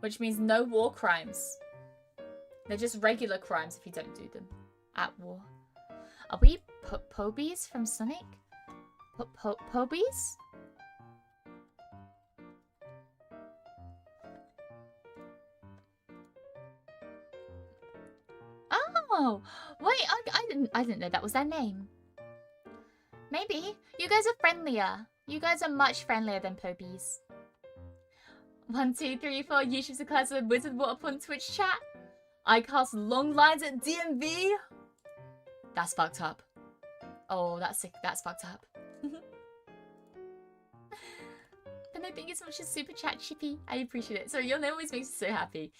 Speaker 1: Which means no war crimes. They're just regular crimes if you don't do them at war. Are we Pobies from Sonic? Pobies? Oh, wait, I didn't know that was their name. Maybe. You guys are friendlier. You guys are much friendlier than Pobies. 1, 2, 3, 4. YouTube's a class of Wizard What Up on Twitch chat. I cast long lines at DMV. That's fucked up. Oh, that's sick. That's fucked up. But no, thank you so much for super chat, Chippy. I appreciate it. So your name always makes me so happy.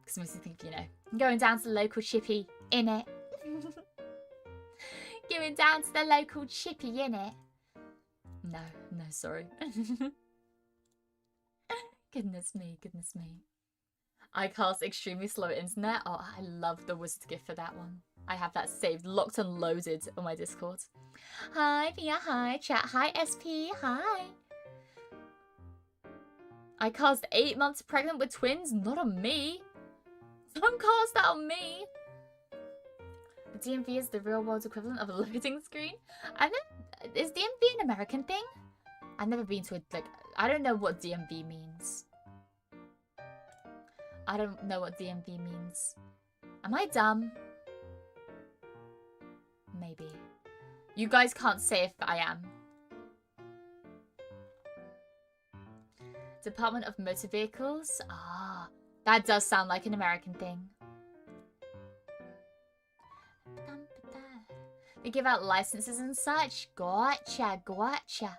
Speaker 1: Because it makes me think, you know, going down to the local Chippy, innit? Going down to the local Chippy, innit? No, sorry. Goodness me, goodness me. I cast extremely slow internet. Oh, I love the wizard gift for that one. I have that saved, locked and loaded on my Discord. Hi, Pia, hi, chat, hi, SP, hi. I cast 8 months pregnant with twins, not on me. Don't cast that on me. The DMV is the real world equivalent of a loading screen. Is DMV an American thing? I've never been to a, like, I don't know what DMV means. I don't know what DMV means. Am I dumb? Maybe. You guys can't say if I am. Department of Motor Vehicles? Ah, that does sound like an American thing. They give out licenses and such? Gotcha, gotcha.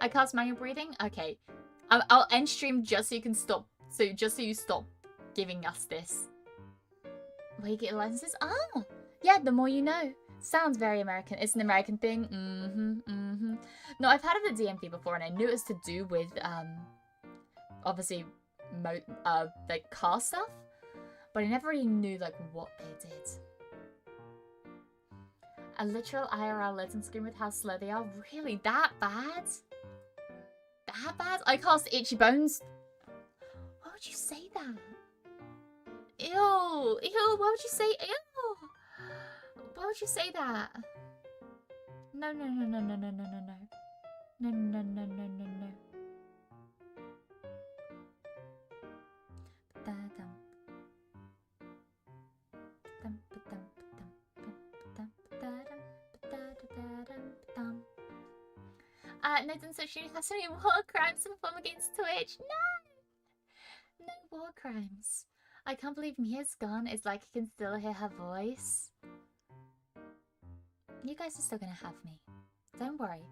Speaker 1: I cast manual breathing? Okay. I'll end stream just so you can stop. Just so you stop giving us this. Where you get your licenses? Oh! Yeah, the more you know. Sounds very American. It's an American thing. No, I've heard of the DMV before and I knew it was to do with, obviously, like, car stuff. But I never really knew, like, what they did. A literal IRL loading screen with how slow they are? Really? That bad? That bad? I cast Itchy Bones. Why would you say that? Ew. Ew. Why would you say ew? Why would you say that? No. No. Nathan said she has any war crimes to perform against Twitch. No! No war crimes. I can't believe Mia's gone. It's like I can still hear her voice. You guys are still gonna have me. Don't worry.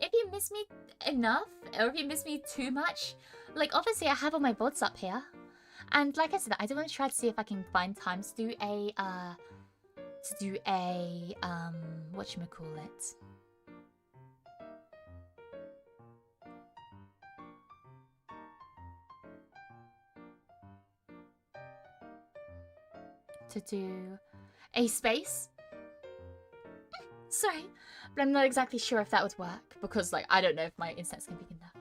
Speaker 1: If you miss me enough, or if you miss me too much, like obviously I have all my VODs up here. And like I said, I do want to try to see if I can find time to do a, whatchamacallit. To do a space Sorry, but I'm not exactly sure if that would work because, like, I don't know if my internet's gonna be good enough.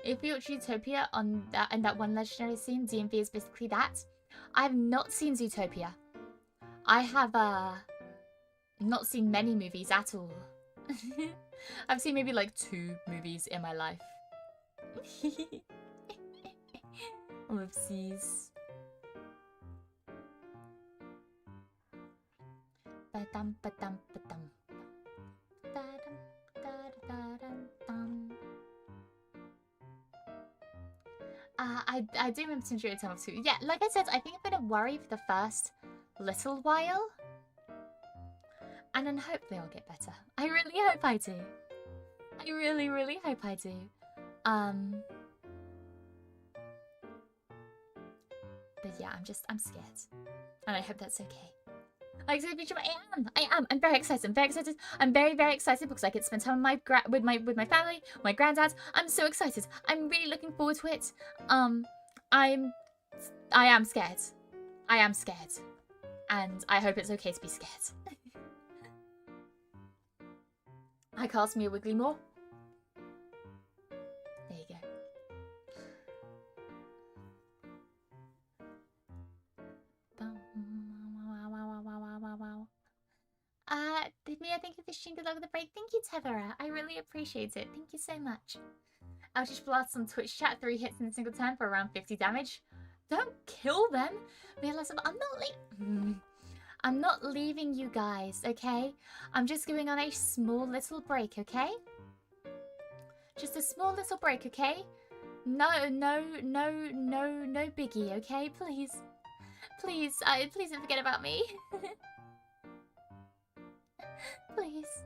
Speaker 1: If you watch Utopia on that and that one legendary scene, DMV is basically that. I've not seen Zootopia. I have not seen many movies at all. I've seen maybe like 2 movies in my life. Whoopsies. Ba-dum, ba-dum, ba-dum. Ba-dum, da-da-da-dum-dum. I do remember to enjoy Time of 2. Yeah, like I said, I think I'm gonna worry for the first little while. And then hope they all get better. I really hope I do. I really, really hope I do. But yeah, I'm scared. And I hope that's okay. Like, so I'm very excited. I'm very, very excited because I get to spend time with my family, my granddad. I'm so excited. I'm really looking forward to it. I am scared. I am scared. And I hope it's okay to be scared. I cast me a Wiggly more. There you go. Mia, thank you for streaming. Good luck with the break. Thank you, Tethera. I really appreciate it. Thank you so much. Outage blasts on Twitch chat. 3 hits in a single turn for around 50 damage. Don't kill them. Realize I'm not leaving you guys, okay? I'm just going on a small little break, okay? Just a small little break, okay? No biggie, okay? Please. Please don't forget about me. Please.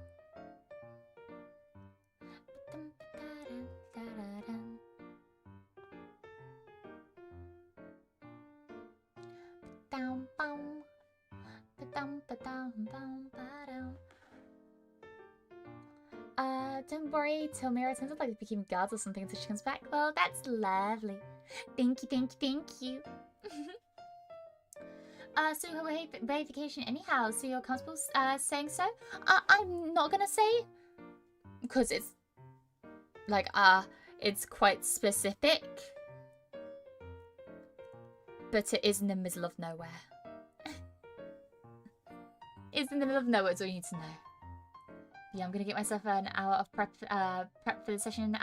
Speaker 1: Don't worry, Tomira turns out like they became guards or something until she comes back. Well, that's lovely. Thank you. So verification anyhow, so you're comfortable saying so? I'm not gonna say, because it's like it's quite specific, but it is in the middle of nowhere. It's in the middle of nowhere, that's all you need to know. Yeah, I'm gonna get myself an hour of prep for the session.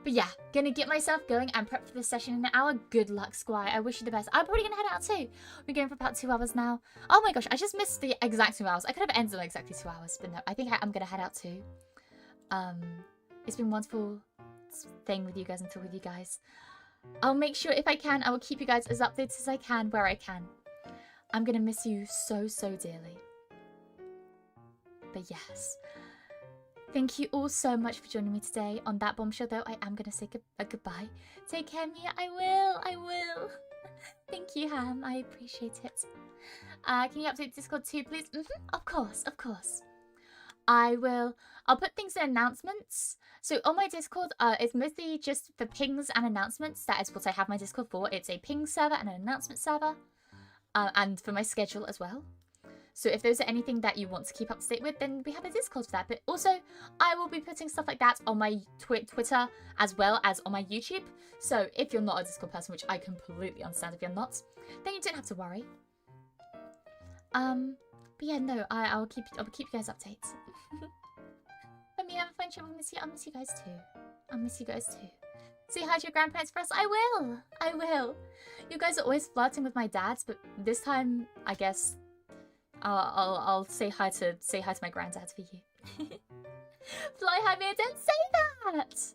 Speaker 1: But yeah, gonna get myself going and prep for the session in an hour. Good luck, Squire. I wish you the best. I'm probably gonna head out too. We're going for about 2 hours now. Oh my gosh, I just missed the exact 2 hours. I could have ended on exactly 2 hours, but no, I think I'm gonna head out too. It's been wonderful staying with you guys and talking with you guys. I'll make sure if I can, I will keep you guys as updated as I can where I can. I'm gonna miss you so dearly. But yes. Thank you all so much for joining me today. On that bombshell, though, I am going to say goodbye. Take care, Mia. I will. Thank you, Ham. I appreciate it. Can you update Discord too, please? Of course. I will. I'll put things in announcements. So on my Discord, it's mostly just for pings and announcements. That is what I have my Discord for. It's a ping server and an announcement server. And for my schedule as well. So if those are anything that you want to keep up to date with, then we have a Discord for that. But also, I will be putting stuff like that on my Twitter as well as on my YouTube. So if you're not a Discord person, which I completely understand if you're not, then you don't have to worry. But yeah, no, I'll keep you guys updated. But me, have a fun trip. I'll miss you guys too. Say hi to your grandparents for us. I will. You guys are always flirting with my dad, but this time, I guess. I'll say hi to my granddad for you. Fly high, Mia, don't say that!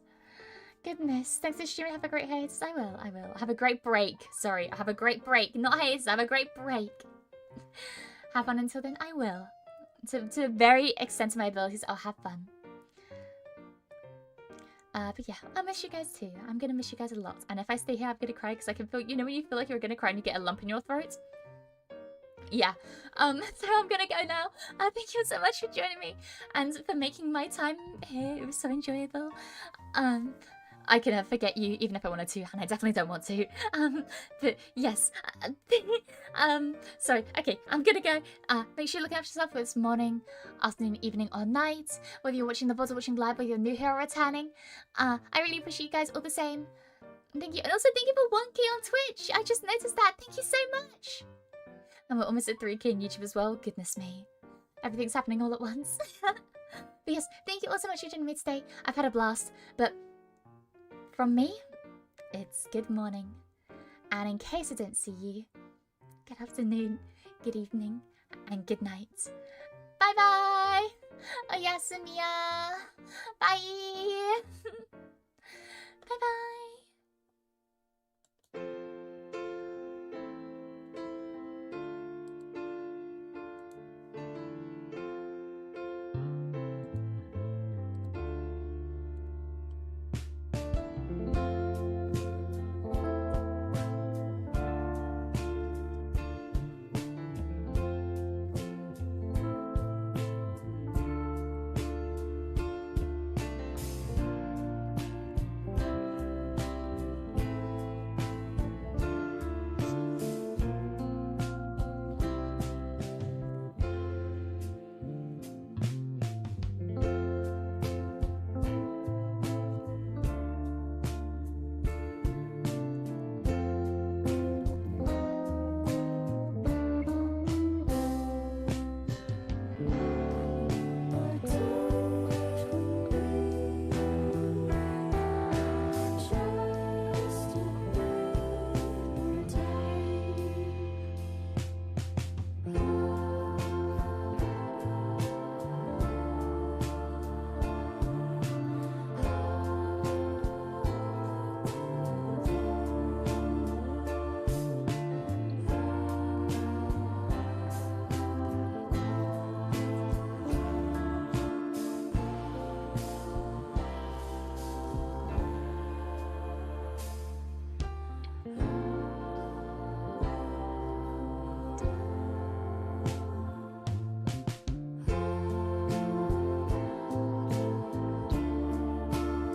Speaker 1: Goodness, thanks for streaming. Have a great hiatus. I will. Have a great break. Sorry, have a great break. Not hiatus, have a great break. Have fun until then. I will. To very extent of my abilities, I'll have fun. But yeah, I'll miss you guys too. I'm gonna miss you guys a lot. And if I stay here, I'm gonna cry because I can feel, you know when you feel like you're gonna cry and you get a lump in your throat? Yeah, so I'm gonna go now. Thank you so much for joining me and for making my time here. It was so enjoyable. I can forget you even if I wanted to, and I definitely don't want to. But yes. Sorry. Okay, I'm gonna go. Make sure you look after yourself whether it's morning, afternoon, evening, or night. Whether you're watching the VODs or watching live, whether you're new here or returning. I really appreciate you guys all the same. Thank you, and also thank you for 1K on Twitch. I just noticed that. Thank you so much. And we're almost at 3K on YouTube as well. Goodness me, everything's happening all at once. But yes, thank you all so much for joining me today. I've had a blast, but from me, it's good morning. And in case I don't see you, good afternoon, good evening, and good night. Bye bye. Oyasumi. Bye. Bye bye.